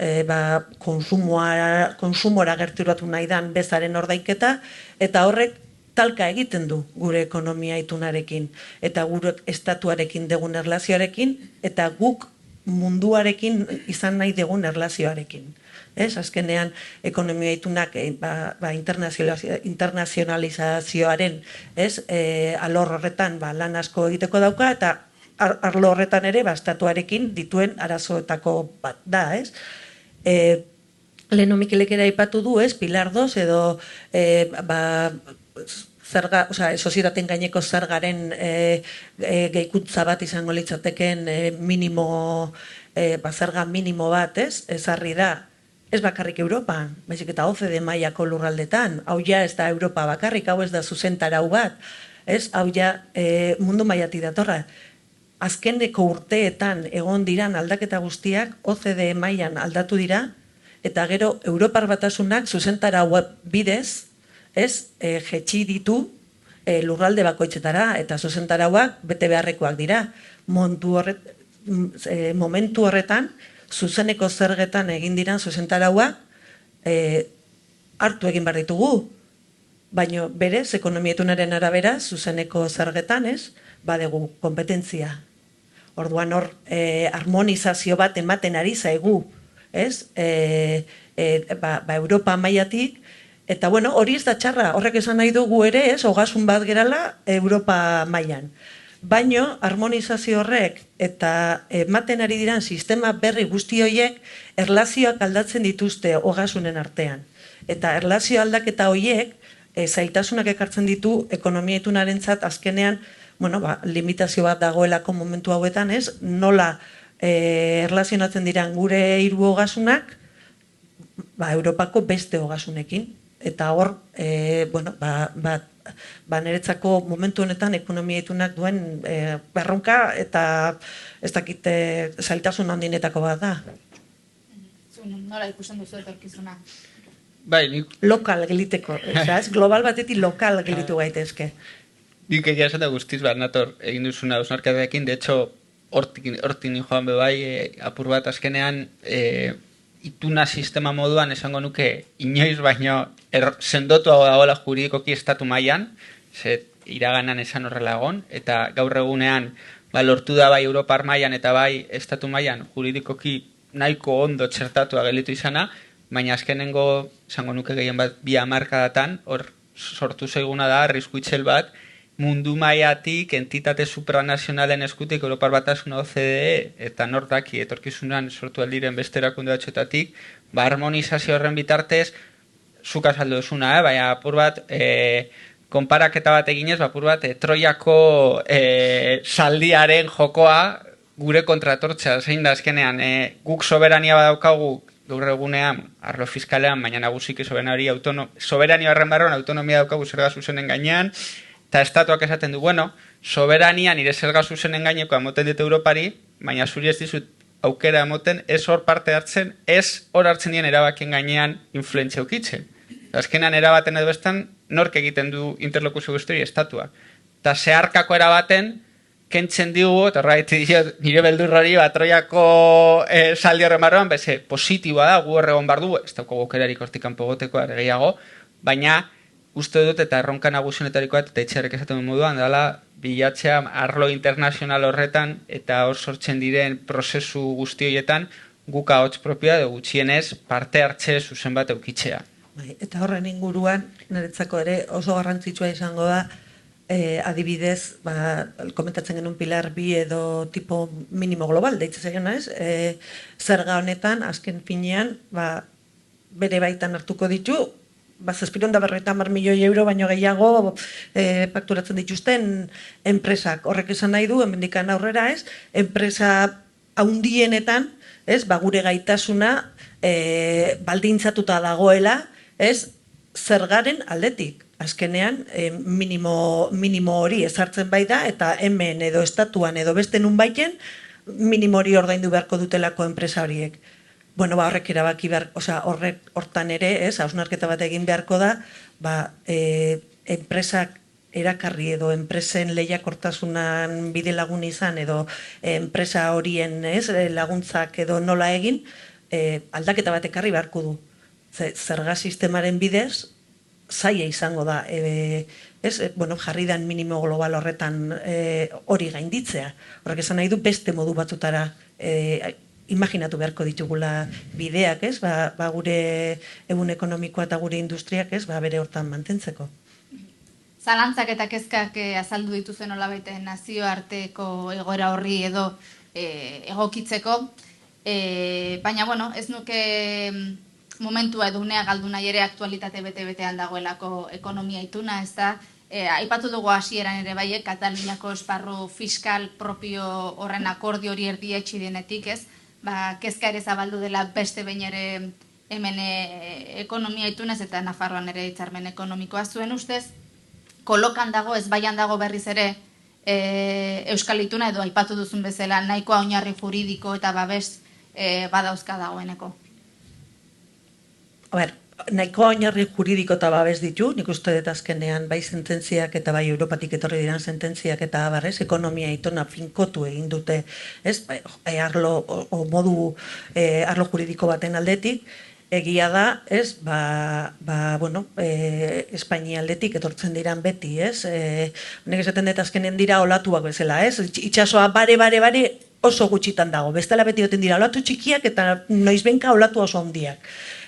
konsumora gerturatu nahi dan bezaren ordaiketa, eta horrek talka egiten du gure ekonomia itunarekin, eta gure estatuarekin degun erlazioarekin, eta guk munduarekin izan nahi degun erlazioarekin. Azkenean ekonomia itunak internazionalizazioaren alor horretan lan asko egiteko dauka, eta arlo horretan ere estatuarekin dituen arazoetako bat da. Leheno Mikelek ere aipatu du, Pilar 2 edo sozietateen gaineko zergaren gehikuntza bat izango litzateken zerga minimo bat, ezarri da, ez bakarrik Europan, baizik eta OCDE mailako lurraldetan, hau ja ez da Europa bakarrik, hau ez da zuzentarau bat, hau ja mundu mailatik datorra. Azkeneko urteetan egon diran aldaketa guztiak OCDE mailan aldatu dira, eta gero Europar Batasunak zuzentarau bidez, jetxi ditu lurralde bakoitzetara, eta zuzentarauak bete beharrekoak dira. Momentu horretan, zuzeneko zergetan egin diran zuzentarauak hartu egin behar ditugu, baina berez, ekonomietunaren arabera, zuzeneko zergetan, badegu kompetentzia. Orduan hor, harmonizazio bat ematen ari zaigu, Europa mailatik, eta hori ez da txarra, horrek esan nahi dugu ere, ogasun bat gerala Europa mailan. Baina harmonizazio horrek eta ematen ari diran sistema berri guzti horiek erlazioak aldatzen dituzte ogasunen artean. Eta erlazio aldaketa horiek zailtasunak ekartzen ditu ekonomia itunarentzat azkenean limitazio bat dagoelako momentu hauetan, nola erlazionatzen diran gure hiru ogasunak Europako beste ogasunekin. Eta hor, niretzako momentu honetan ekonomia itunak duen berronka eta ez dakite zailtasun handinetako bat da. Nola ikusten duzu etorkizuna? Lokal geliteko, global batetik lokal gelitu gaitezke. Nik egia esan da guztiz behar nator egin duzuna hausnarketarekin, de hecho, hortik joan bebai, apur bat azkenean, ituna sistema moduan esango nuke inoiz baino sendotuago dagoela juridikoki estatu mailan, iraganan esan horrela egon, eta gaur egunean lortu da bai Europar mailan eta bai estatu mailan juridikoki nahiko ondo txertatua gelitu izana, baina azkenengo esango nuke gehien bat 2 hamarkadatan hor sortu zaiguna da arrisku itxel bat mundu mailatik entitate supranazionalen eskutik Europar Batasuna OCDE eta nortaki etorkizunan sortu aldiren beste erakunde batzuetatik, harmonizazio horren bitartez zuk azaldu duzuna, baina apur bat konparaketa bat eginez, apur bat Troiako zaldiaren jokoa gure kontratortzea, zein da azkenean guk soberania badaukagu gaur egunean, arlo fiskalean, baina nagusiki soberania horren barruan autonomia daukagu zerga zuzenen gainean, eta estatuak esaten du, bueno, soberania nire zerga zuzenen gaineko emoten dit Europari, baina zuri ez dizut aukera emoten, ez hor parte hartzen, ez hor hartzen dien erabakien gainean influentzia ukitzen. Azkenan erabaten edo bestan, nork egiten du interlokuzio guztori estatuak. Eta zeharkako erabaten, kentzen digu, eta nire beldurrori, Troiako saldi horren barruan, beze, positiboa da, gu horregon bardu, ez dauko gokerarik hortikan pogoteko gehiago, baina uste dut eta erronka nagusionetarikoa eta itxarrek esaten moduan dela bilatzea arlo internazional horretan eta hor sortzen diren prozesu guzti horietan guka hotz propioa edo gutxienez parte hartze zuzen bat eukitzea. Eta horren inguruan, niretzako ere oso garrantzitsua izango da, adibidez, komentatzen genuen pilar bi edo tipo minimo global, deitzen zaiona ez, zerga honetan, azken finean, bere baitan hartuko ditu, zazpiron da 50 milioi euro baino gehiago fakturatzen dituzten enpresak. Horrek esan nahi du, hemendikan aurrera ez, enpresa handienetan, ez, gure gaitasuna baldintzatuta dagoela, ez, zergaren aldetik. Azkenean, minimo hori ezartzen bai da, eta hemen edo estatuan edo beste nun baiten, minimo hori ordaindu beharko dutelako enpresa horiek. Bueno, horrek erabaki horrek hortan ere, hausnarketa bat egin beharko da, enpresak erakarri edo enpresen lehiakortasunan bide lagun izan edo enpresa horien laguntzak edo nola egin, aldaketa bat ekarri beharko du. Zerga sistemaren bidez, zaila izango da, jarri dan minimo global horretan hori gainditzea. Horrek esan nahi du beste modu batzutara imaginatu beharko ditugula bideak, gure egun ekonomikoa eta gure industriak, bere hortan mantentzeko. Zalantzak eta kezkak azaldu dituzen nolabait nazioarteko egoera horri edo egokitzeko, baina, ez nuke momentua edo unea galdu nahi ere aktualitate bete-betean dagoelako ekonomia ituna, ez da, aipatu dugu hasieran ere baiek, Kataluniako esparru fiskal propio horren akordio hori erdietsi denetik, ez? Kezka ere zabaldu dela beste behin ere hemen ekonomia itunez eta Nafarroan ere hitzarmen ekonomikoa. Zuen ustez, kolokan dago, ez baian dago berriz ere Euskal Ituna edo aipatu duzun bezala nahikoa oinarri juridiko eta babes badauzka dagoeneko? Nahikoa oinarri juridiko eta babes ditu, nik uste dut azkenean bai sententziak eta bai Europatik etorri diran sententziak eta abarrez, ekonomia itona finkotu egin dute, arlo juridiko baten aldetik, egia da, Espainia aldetik etortzen diran beti, honek esaten dut azkenean dira olatuak bezala, itxasoa bare oso gutxitan dago, bestela beti goten dira olatu txikiak eta noizbenka olatu oso handiak.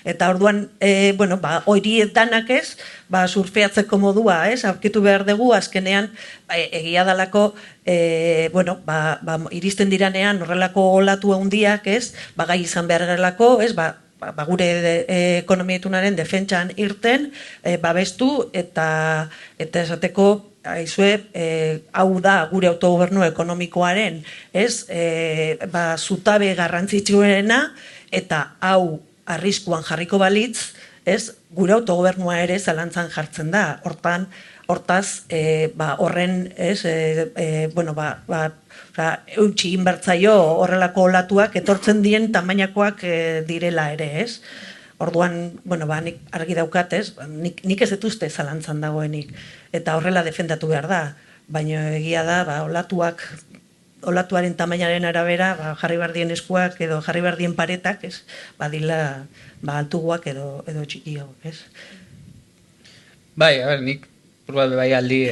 Eta orduan, hori danak surfeatzeko modua, aurkitu behar dugu, azkenean, egia dalako, iristen diranean horrelako olatu handiak, gai izan behar gerlako, gure ekonomia itunaren defentsan irten, babestu eta esateko, hau da gure autogobernu ekonomikoaren, zutabe garrantzitsuena eta hau arriskuan jarriko balitz, gure autogobernua ere zalantzan jartzen da. Hortaz, horren, eutxi inbertzaio horrelako olatuak etortzen dien tamainakoak direla ere, Orduan, nik argi daukat, nik ez dituzte zalantzan dagoenik, eta horrela defendatu behar da, baina egia da, olatuaren tamainaren arabera, jarri behar dien eskuak edo jarri behar dien paretak, badila altuguak edo txikiagoak, Bai, nik purbat bai aldi,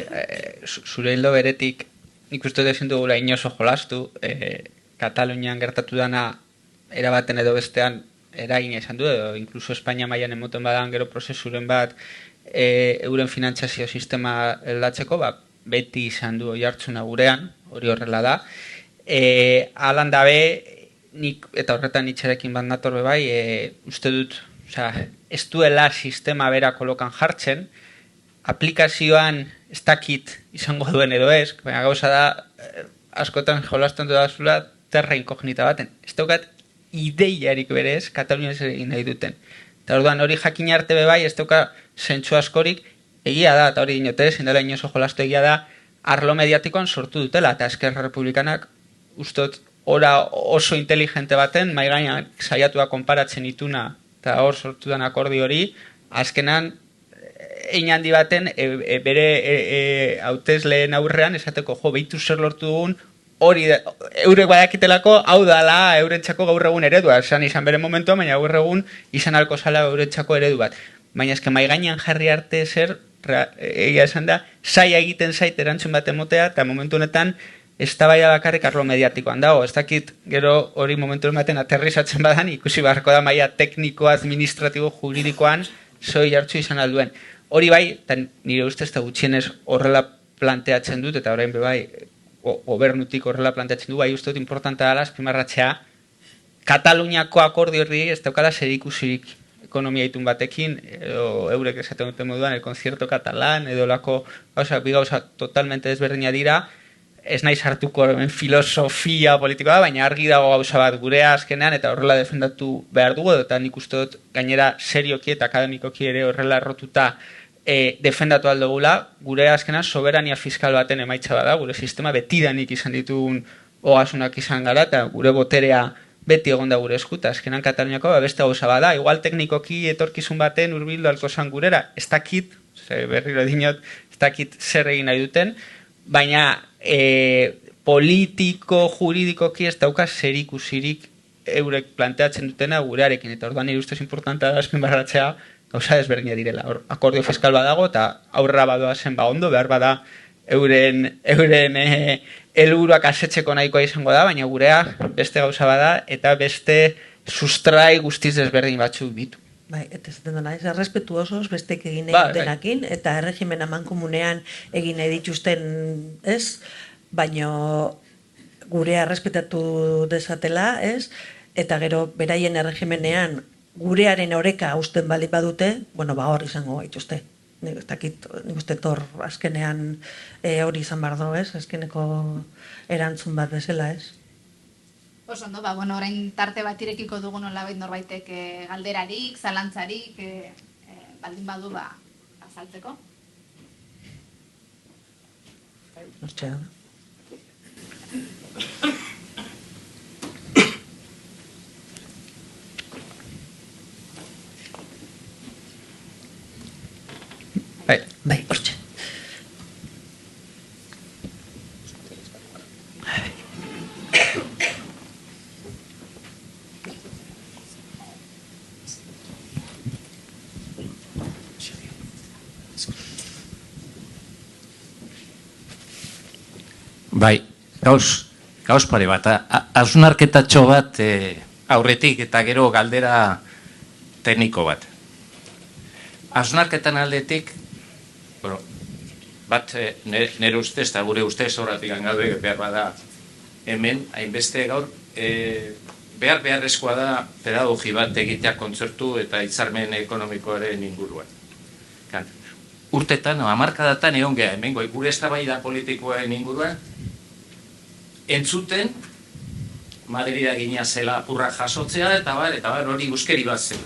zure hildo beretik, nik uste dezin dugula inoso jolastu, Katalunian gertatu dana erabaten edo bestean eragina izan du, edo inkluso Espainia mailan emoten badan gero prozesuren bat euren finantzazio sistema aldatzeko, beti izan du oihartzuna gurean, hori horrela da. Alan dabe, nik eta horretan itxarekin bat nator bai, uste dut, ez duela sistema bera kolokan jartzen, aplikazioan ez dakit izango duen edo ez, baina gauza da, askotan jolasten dudazula, terra inkognita baten. Ez daukat ideiarik berez, Katalunian zer egin nahi duten. Eta orduan hori jakin arte bai, ez dauka zentsu askorik, egia da, eta hori dinote, zindela inozo jolastu egia da, arlo mediatikoan sortu dutela, eta Esquerra Republikanak ustot ora oso inteligente baten, maigainan saiatua konparatzen ituna, eta hor sortu den akordio hori, azkenan, hein handi baten, bere hautesleen aurrean, esateko, behitu zer lortu dugun, hori, eurek badakitelako, hau dala eurentzako gaur egun eredua, izan bere momentua, baina gaur egun izan alko zala eurentzako eredu bat. Baina eske maigainan jarri arte zer, egia esan da, zaila egiten zait erantzun bat emotea, eta momentu honetan, eztabaida bakarrik arlo mediatikoan dago. Ez dakit gero hori momentu baten aterrizatzen badan, ikusi beharko da maila tekniko, administratibo, juridikoan, zoi hartzu izan alduen. Hori bai, eta nire ustez eta gutxienez horrela planteatzen dut, eta orain bai, gobernutik horrela planteatzen du, bai uste dut importanta dela, azpimarratzea, Kataluniako akordio hori ez daukala zerikusirik ekonomia itun batekin, edo eurek esaten duten moduan, el concierto catalán, edo lako bi gauza totalmente desberdina dira, ez naiz hartuko filosofia politikoa, baina argi dago gauza bat gurea azkenean, eta horrela defendatu behar dugu, eta nik uste dut gainera serioki eta akademikoki ere horrela errotuta defendatu aldugula, gure azkenean soberania fiskal baten emaitza bada, gure sistema betidanik izan ditugun ogasunak izan gara, eta gure boterea beti egon da gure eskuta, azkenan Kataluniako beste gauza bada, igual teknikoki etorkizun baten hurbildu alko zan gurera, ez dakit, berriro dinot, ez dakit zer egin nahi duten, baina politiko, juridikoki ez dauka zerikusirik eurek planteatzen dutena gurearekin, eta orduan nire ustez importanta da azpimarratzea gauza desberdina direla. Akordio fiskal badago, eta aurrera badoa zen ondo, behar bada euren helburuak asetzeko nahikoa izango da, baina gurea beste gauza bada, eta beste sustrai guztiz desberdin batzuk ditu. Bai, eta ez dena naiz, errespetu osoz bestek egin nahi denakin, eta erregimen amankomunean egin nahi dituzten, ez? Baina gurea errespetatu desatela, ez? Eta gero beraien erregimenean gurearen oreka hausten bali badute, bueno, hor izango gaituzte. Nik uste tor azkenean hori izan bardo, ez? Azkeneko erantzun bat bezala, ez? Oso ondo, orain tarte bat irekiko dugu nolabait norbaitek galderarik, zalantzarik, baldin badu azaltzeko. Hortxea. Bai, hortxe. Bai, gauz pare bat, hausnarketatxo bat aurretik eta gero galdera tekniko bat. Hausnarketan aldetik, bat nire ustez eta gure ustez horretik gaude behar bada hemen, hainbeste gaur, beharrezkoa da pedagogi bat egitea kontzertu eta hitzarmen ekonomikoaren inguruan. Urtetan, hamarkadatan egon geha, hemen gure eztabaida politikoaren inguruan, entzuten, Madrida gina zela apurra jasotzea, eta hori euskeri bat zen,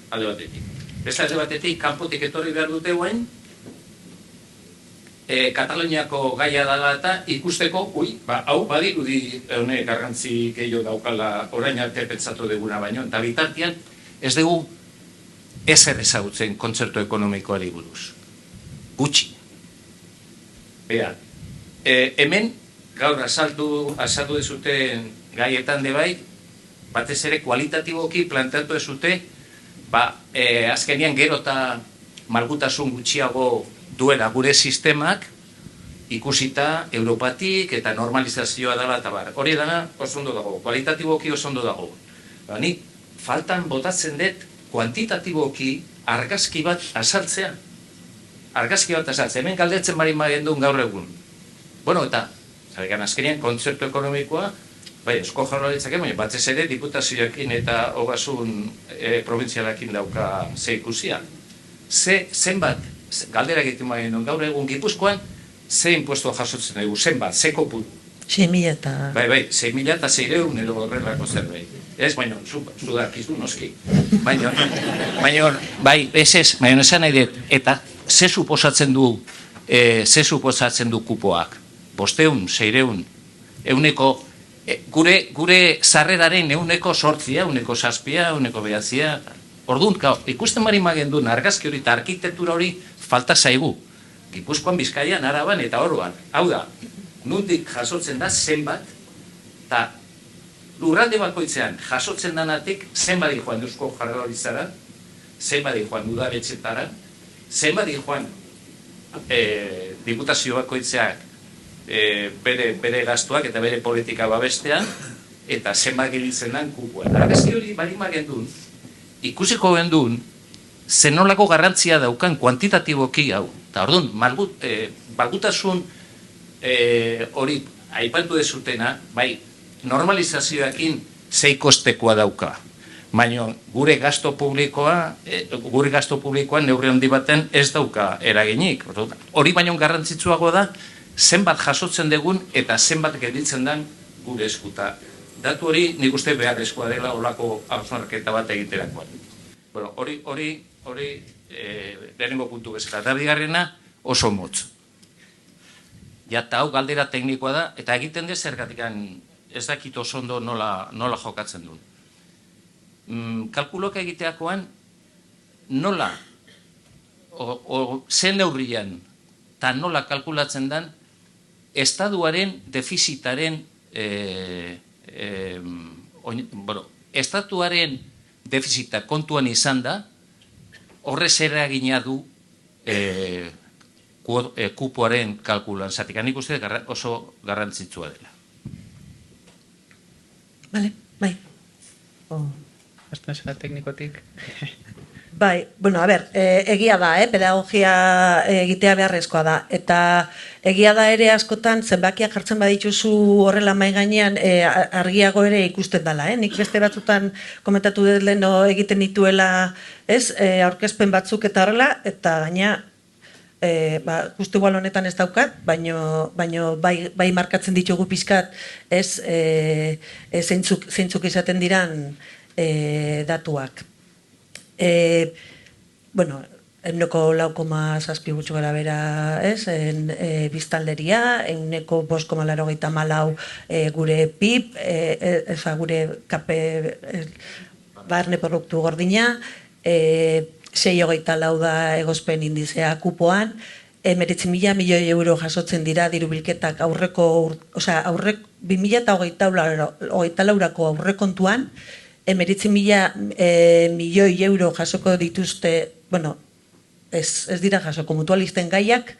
alde batetik. Beste alde batetik, kanpotik etorri behar dute guen, Kataluniako gaia dala eta ikusteko, hau badirudi honek garrantzi gehiago daukala orain arte pentsatu duguna baino, eta bitartian ez dugu ezer ezagutzen kontzertu ekonomikoari buruz. Gutxi. Hemen, gaur azaldu dezuten gaietan de bai, batez ere kualitatiboki planteatu dezute, azkenian gero eta malgutasun gutxiago duela gure sistemak, ikusita Europatik eta normalizazioa dela eta bar. Hori dana oso ondo dago, kualitatiboki oso ondo dago. Nik faltan botatzen dut kuantitatiboki argazki bat azaltzea. Hemen galdetzen barin duen gaur egun. Bueno, eta, azkenean, kontzertu ekonomikoa, Eusko Jaurlaritzak, batez ere diputazioekin eta ogasun provintzialakin dauka ze ikusia. Zenbat, galdera egiten barin duen gaur egun Gipuzkoan, ze impuestua jasotzen dugu, zenbat, ze kopuru. 6.000 eta... 6.000 eta 600 edo horrelako zerbait. Ez, baina, zu dakizu noski. Baina, esan nahi dut, eta ze suposatzen du kupoak? 500, 600, euneko, gure sarreraren euneko 8, euneko 7, euneko 9. Orduan, ikusten bari magendun argazki hori eta arkitektura hori falta zaigu. Gipuzkoan, Bizkaian, Araban eta Oroan. Hau da, nundik jasotzen da zenbat, eta lurralde bakoitzean jasotzen danatik zenbat joan Eusko Jaurlaritzara, zenbat joan udaletxetara, zenbat joan diputazio bakoitzeak bere gastuak eta bere politika babestean, eta zenbat gelitzen den kupoan. Argazki hori bari magendun, ikusiko gendun, zenolako garrantzia daukan kuantitatiboki hau. Eta orduan, malgutasun hori aipatu dezutena, bai, normalizazioakin zeikostekoa dauka. Baina gure gasto publikoa neurri handi baten ez dauka eraginik. Hori baino garrantzitsuagoa da, zenbat jasotzen dugun eta zenbat gelditzen den gure eskuta. Datu hori nik uste beharrezkoa dela olako hausnarketa bat egiterakoan. Bueno, hori lehenengo puntu bezala. Eta bigarrena oso motz. Ja, eta hau galdera teknikoa da, eta egiten dez zergatikan ez dakit oso ondo nola jokatzen duen. Kalkuloka egiteakoan nola, zen neurrian, eta nola kalkulatzen den, estaduaren defizitaren, estatuaren defizita kontuan izan da, horrez eragina du kupoaren kalkulan. Zatik, nik uste oso garrantzitsua dela. Bale, bai. Azten teknikotik. Bai, bueno, a ber, egia da, pedagogia egitea beharrezkoa da. Eta egia da ere askotan, zenbakiak jartzen badituzu horrela mai gainean, argiago ere ikusten dela. Nik beste batzutan komentatu dut leheno egiten dituela, aurkezpen batzuk eta horrela, eta gaina, justu igual honetan ez daukat, baino bai markatzen ditugu pizkat, zeintzuk izaten diran datuak. Bueno, euneko 4,7 gutxo gara bera, biztanleria, euneko 5,84 gure PIB, gure KP barne produktu gordina, 6,24 da egozpen indizea kupoan, 19.000 milioi euro jasotzen dira dirubilketak aurreko, 2024ko aurrekontuan, 19.000 milioi euro jasoko dituzte, bueno, ez dira jasoko mutualisten gaiak,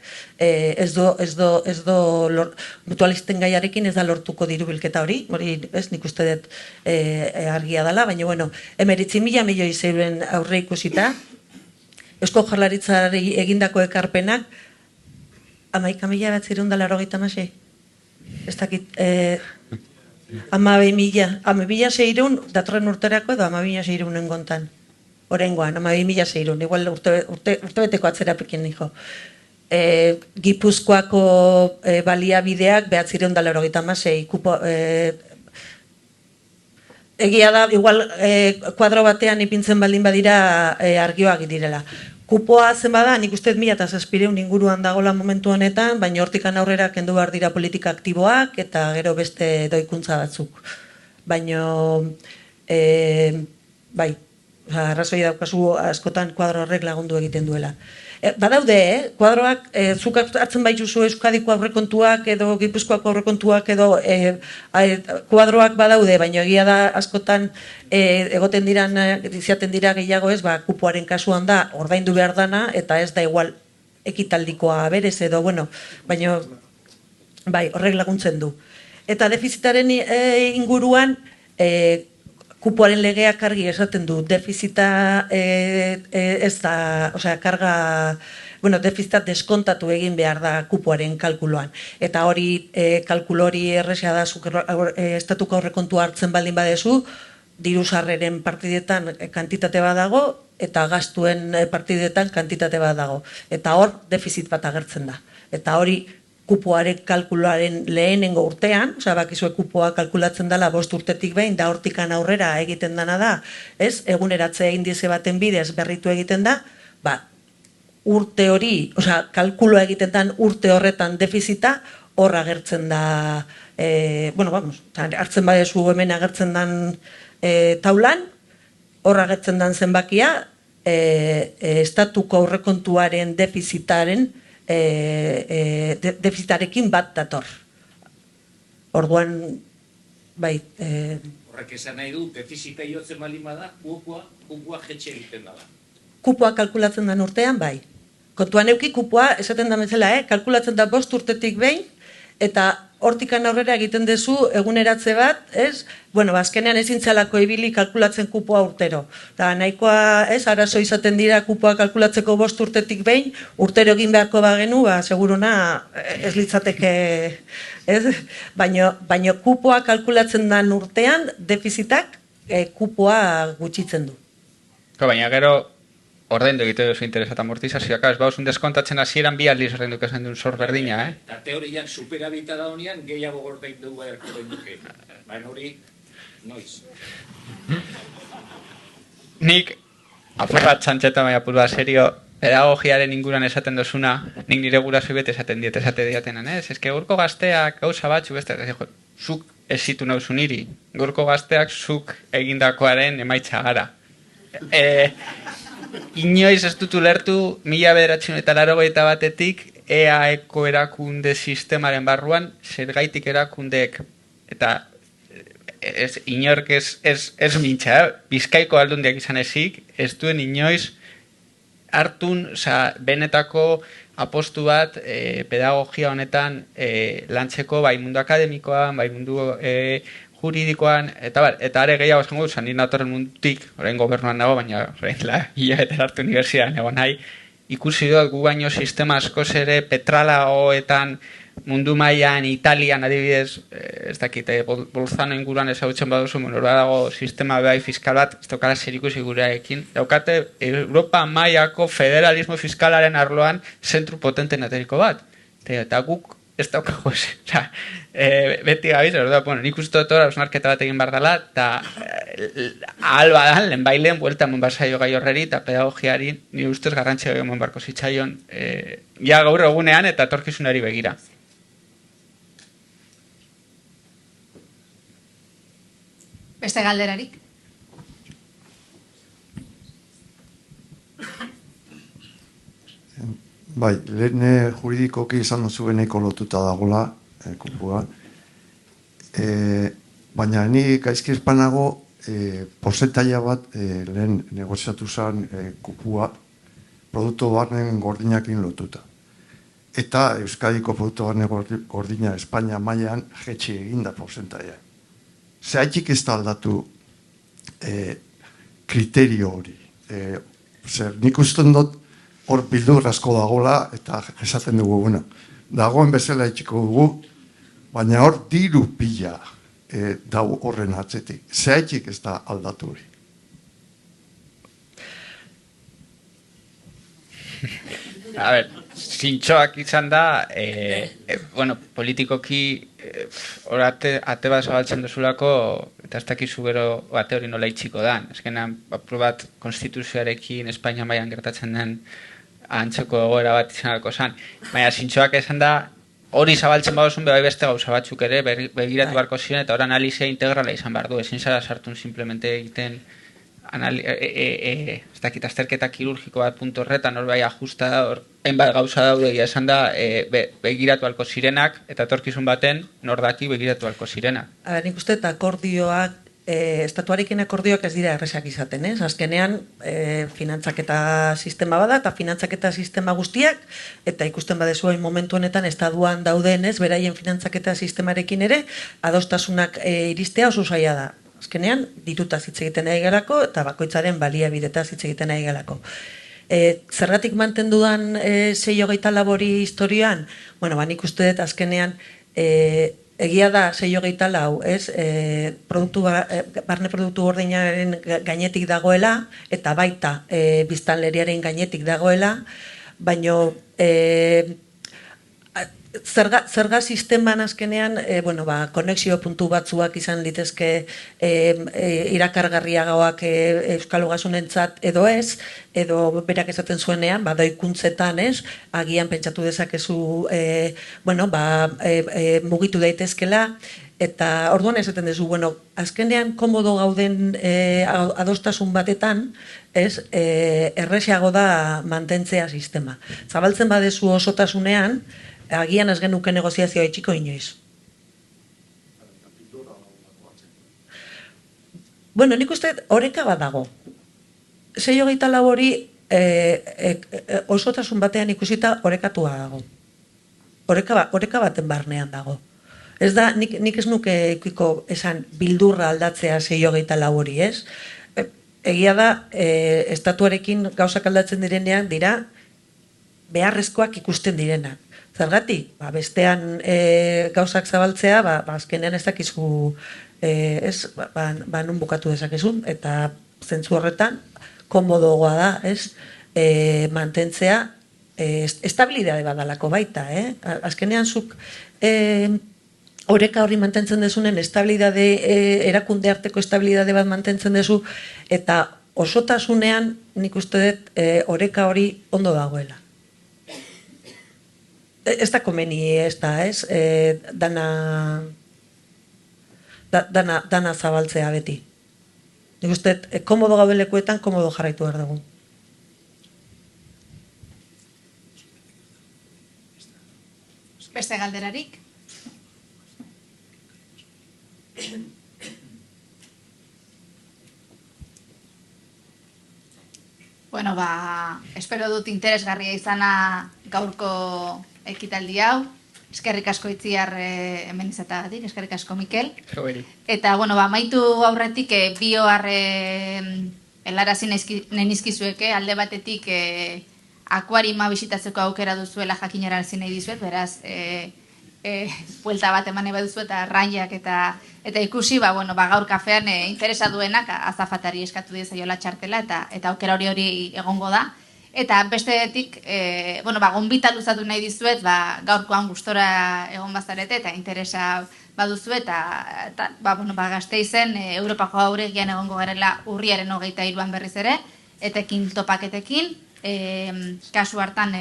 mutualisten gaiarekin ez da lortuko dirubilketa hori nik uste dut argia dela, baina bueno, 19.000 milioi zeuren aurre ikusita, Eusko Jaurlaritzari egindako ekarpenak, 11.986, ez dakit, 12.600 datorren urterako edo 12.600 kontan. Orengoan, 12.600, igual urtebeteko atzera pekin nijo. Gipuzkoako baliabideak 986 kupo... Egia da, igual kuadro batean ipintzen baldin badira argioak direla. Kupoa zen bada, nik uste 1.700 inguruan dagoela momentu honetan, baina hortikan aurrera kendu behar dira politika aktiboak eta gero beste doikuntza batzuk. Baina, bai, arrazoi daukazu askotan kuadro horrek lagundu egiten duela. Badaude, kuadroak, zuk hartzen baituzu Euskadiko aurrekontuak edo Gipuzkoako aurrekontuak edo kuadroak badaude, baina egia da askotan egoten diran, izaten dira gehiago ez, kupoaren kasuan da, ordaindu behar dana, eta ez da igual ekitaldikoa berez edo, bueno, baina bai, horrek laguntzen du. Eta defizitaren inguruan, kupoaren legeak argi esaten du, defizita ez da, osea, karga, bueno, defizita deskontatu egin behar da kupoaren kalkuloan. Eta hori, kalkulo hori erresa da, estatuko aurrekontua hartzen baldin badezu, diru sarreren partidetan kantitate bat dago, eta gastuen partidetan kantitate bat dago. Eta hor, defizit bat agertzen da. Eta hori, kupoaren kalkuloaren lehenengo urtean, osea, bakizue kupoa kalkulatzen dela 5 urtetik behin, da hortikan aurrera egiten dana da, eguneratze indize baten bidez berritu egiten da, urte hori, osea, kalkuloa egiten den urte horretan defizita, hor agertzen da, hartzen badezu hemen agertzen den taulan, hor agertzen den zenbakia, estatuko aurrekontuaren defizitarekin bat dator. Orduan, bai... Horrek esan nahi du, defizita jotzen baldin bada, kupoa jetxe egiten dela. Kupoa kalkulatzen den urtean, bai. Kontuan euki kupoa, esaten da bezala, kalkulatzen da 5 urtetik behin, eta hortikan aurrera egiten duzu eguneratze bat, ez? Azkenean ezin zalako ibili kalkulatzen kupoa urtero. Da, nahikoa, arazo izaten dira kupoa kalkulatzeko 5 urtetik behin, urtero egin beharko bagenu, seguruna ez litzateke, ez? Baina kupoa kalkulatzen den urtean, defizitak kupoa gutxitzen du. Baina gero, ordaindu egite duzu interesa eta amortizazioak, ez bauzun deskontatzen hasieran 2 aldiz ordaindu esan duen zor berdina, Eta teorian superabita da honean, gehiago ordaindu beharko ordainduke. Baina hori, noiz. Nik, apurrat txantxeta baina apurra serio, pedagogiaren inguran esaten dozuna, nik nire gurasoi bete esaten diatenan, ez? Ez que gaurko gazteak gauza batzu, beste, zuk esitu nauzu niri, gaurko gazteak zuk egindakoaren emaitza gara. Inoiz ez dut ulertu 1981etik EAEko erakunde sistemaren barruan zergaitik erakundeek eta inork ez mintxa, Bizkaiko aldundiak izan ezik, ez duen inoiz hartun benetako apostu bat pedagogia honetan lantzeko bai mundu akademikoan, bai mundu juridikoan, eta are gehiago esango dut, nire natorren mundutik, orain gobernuan nago, baina hilabete hartu unibertsitatean egon nahi, ikusi dut gu baino sistema askoz ere petralagoetan mundu mailan Italian adibidez, ez dakit, Bolzano inguruan ezagutzen baduzu, dago sistema bai fiskal bat, ez daukala zerikusi gurearekin, daukate Europa mailako federalismo fiskalaren arloan zentru potentenateriko bat, eta guk ez daukago ez. Beti gabiz, nik uste dut hausnarketa bat egin behar dela, eta ahal badan, lehen bailen, buelta eman barzaio gai horreri, eta pedagogiari, nire ustez garrantzia eman barko zitzaion, ja gaur egunean eta etorkizunari begira. Beste galderarik? Bai, lehen juridikoki izan duzu beneko lotuta dagoela, kupua. Baina ni gaizki espanago porzentaia bat lehen negoziatu zen kupua produktu barnen gordinakin lotuta. Eta Euskadiko produktu barnen gordina Espainia mailan jetxi eginda porzentaia. Zehaitik ez da aldatu kriterio hori. Nik usten dut hor bildur asko dagoela, eta esaten dugu, dagoen bezala etxiko dugu, baina hor diru pila dago horren atzetik. Zehaitik ez da aldatu hori. A ber, zintxoak izan da, politikoki hor ate bat zabaltzen duzulako, eta ez dakizu gero ate hori nola itxiko da. Ezkenan, bat konstituzioarekin Espainia mailan gertatzen den antzeko egoera bat izanako zen. Baina zintxoak esan da, hori zabaltzen badozun bai beste gauza batzuk ere, begiratu barko ziren, eta hor analizia integrala izan behar du. Ezin zara sartun simplemente egiten ez dakit azterketa kirurgiko bat puntu horretan, hor bai ajusta, hor hainbat gauza daude, esan da, begiratu alko zirenak, eta etorkizun baten, nordaki begiratu alko zirenak. Nik uste eta akordioak, estatuarekin akordioak ez dira erresak izaten, ez? Azkenean, finantzaketa sistema bada, eta finantzaketa sistema guztiak, eta ikusten badezu hain momentu honetan, estatuan dauden, ez? Beraien finantzaketa sistemarekin ere, adostasunak iristea oso zaila da. Azkenean, ditutaz hitz egiten nahi galako, eta bakoitzaren baliabidetaz hitz egiten nahi galako. Zergatik mantendudan 6-4 hori historioan? Nik uste dut azkenean, egia da 6-4, ez? Barne produktu gordinaren gainetik dagoela, eta baita biztanleriaren gainetik dagoela, baino zerga sisteman azkenean, konexio puntu batzuak izan litezke irakargarriagoak Euskal Ogasunentzat edo ez, edo berak esaten zuenean, doikuntzetan, agian pentsatu dezakezu, mugitu daitezkela, eta orduan esaten duzu, azkenean komodo gauden adostasun batetan, erresago da mantentzea sistema. Zabaltzen badezu osotasunean, agian ez genuke negoziazioa itxiko inoiz. Nik uste oreka bat dago. 6-24 hori osotasun batean ikusita orekatua dago. Oreka baten barnean dago. Ez da, nik ez nuke ikiko esan bildurra aldatzea 6-24 hori, ez? Egia da, estatuarekin gauzak aldatzen direnean dira beharrezkoak ikusten direnak. Zergatik, bestean gauzak zabaltzea, azkenean ez dakizu, nun bukatu dezakezun, eta zentzu horretan, komodogoa da, mantentzea, estabilidade badalako baita, azkenean zuk oreka hori mantentzen dezunen, erakunde arteko estabilidade bat mantentzen dezu, eta osotasunean nik uste dut oreka hori ondo dagoela. Ez da komeni, ez da, dana zabaltzea beti. Nik uste, komodo gauden lekuetan, komodo jarraitu behar dugu. Beste galderarik? Espero dut interesgarria izana gaurko ekitaldi hau. Eskerrik asko Itziar hemen izatagatik, eskerrik asko Mikel. Eta, maitu aurretik bihar helarazi nenizkizueke, alde batetik akuarima bisitatzeko aukera duzuela jakinarazi nahi dizuet, beraz, buelta bat eman eba duzu eta raiak eta ikusi, gaur kafean interesa duenak azafatari eskatu diezaiola txartela eta aukera hori egongo da. Eta bestetik, gonbita luzatu nahi dizuet, gaurkoan gustora egon bazarete eta interesa baduzu eta Gasteizen Europako Jauregian egongo garela urriaren 23an berriz ere, etekin topaketekin, kasu hortan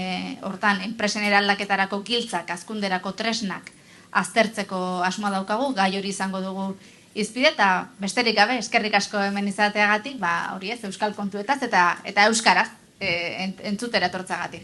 enpresen eraldaketarako giltzak, hazkunderako tresnak aztertzeko asmoa daukagu, gai hori izango dugu izpide, eta besterik gabe, eskerrik asko hemen izateagatik, hori ez, euskal kontuetaz eta euskaraz entzutera etortzagatik.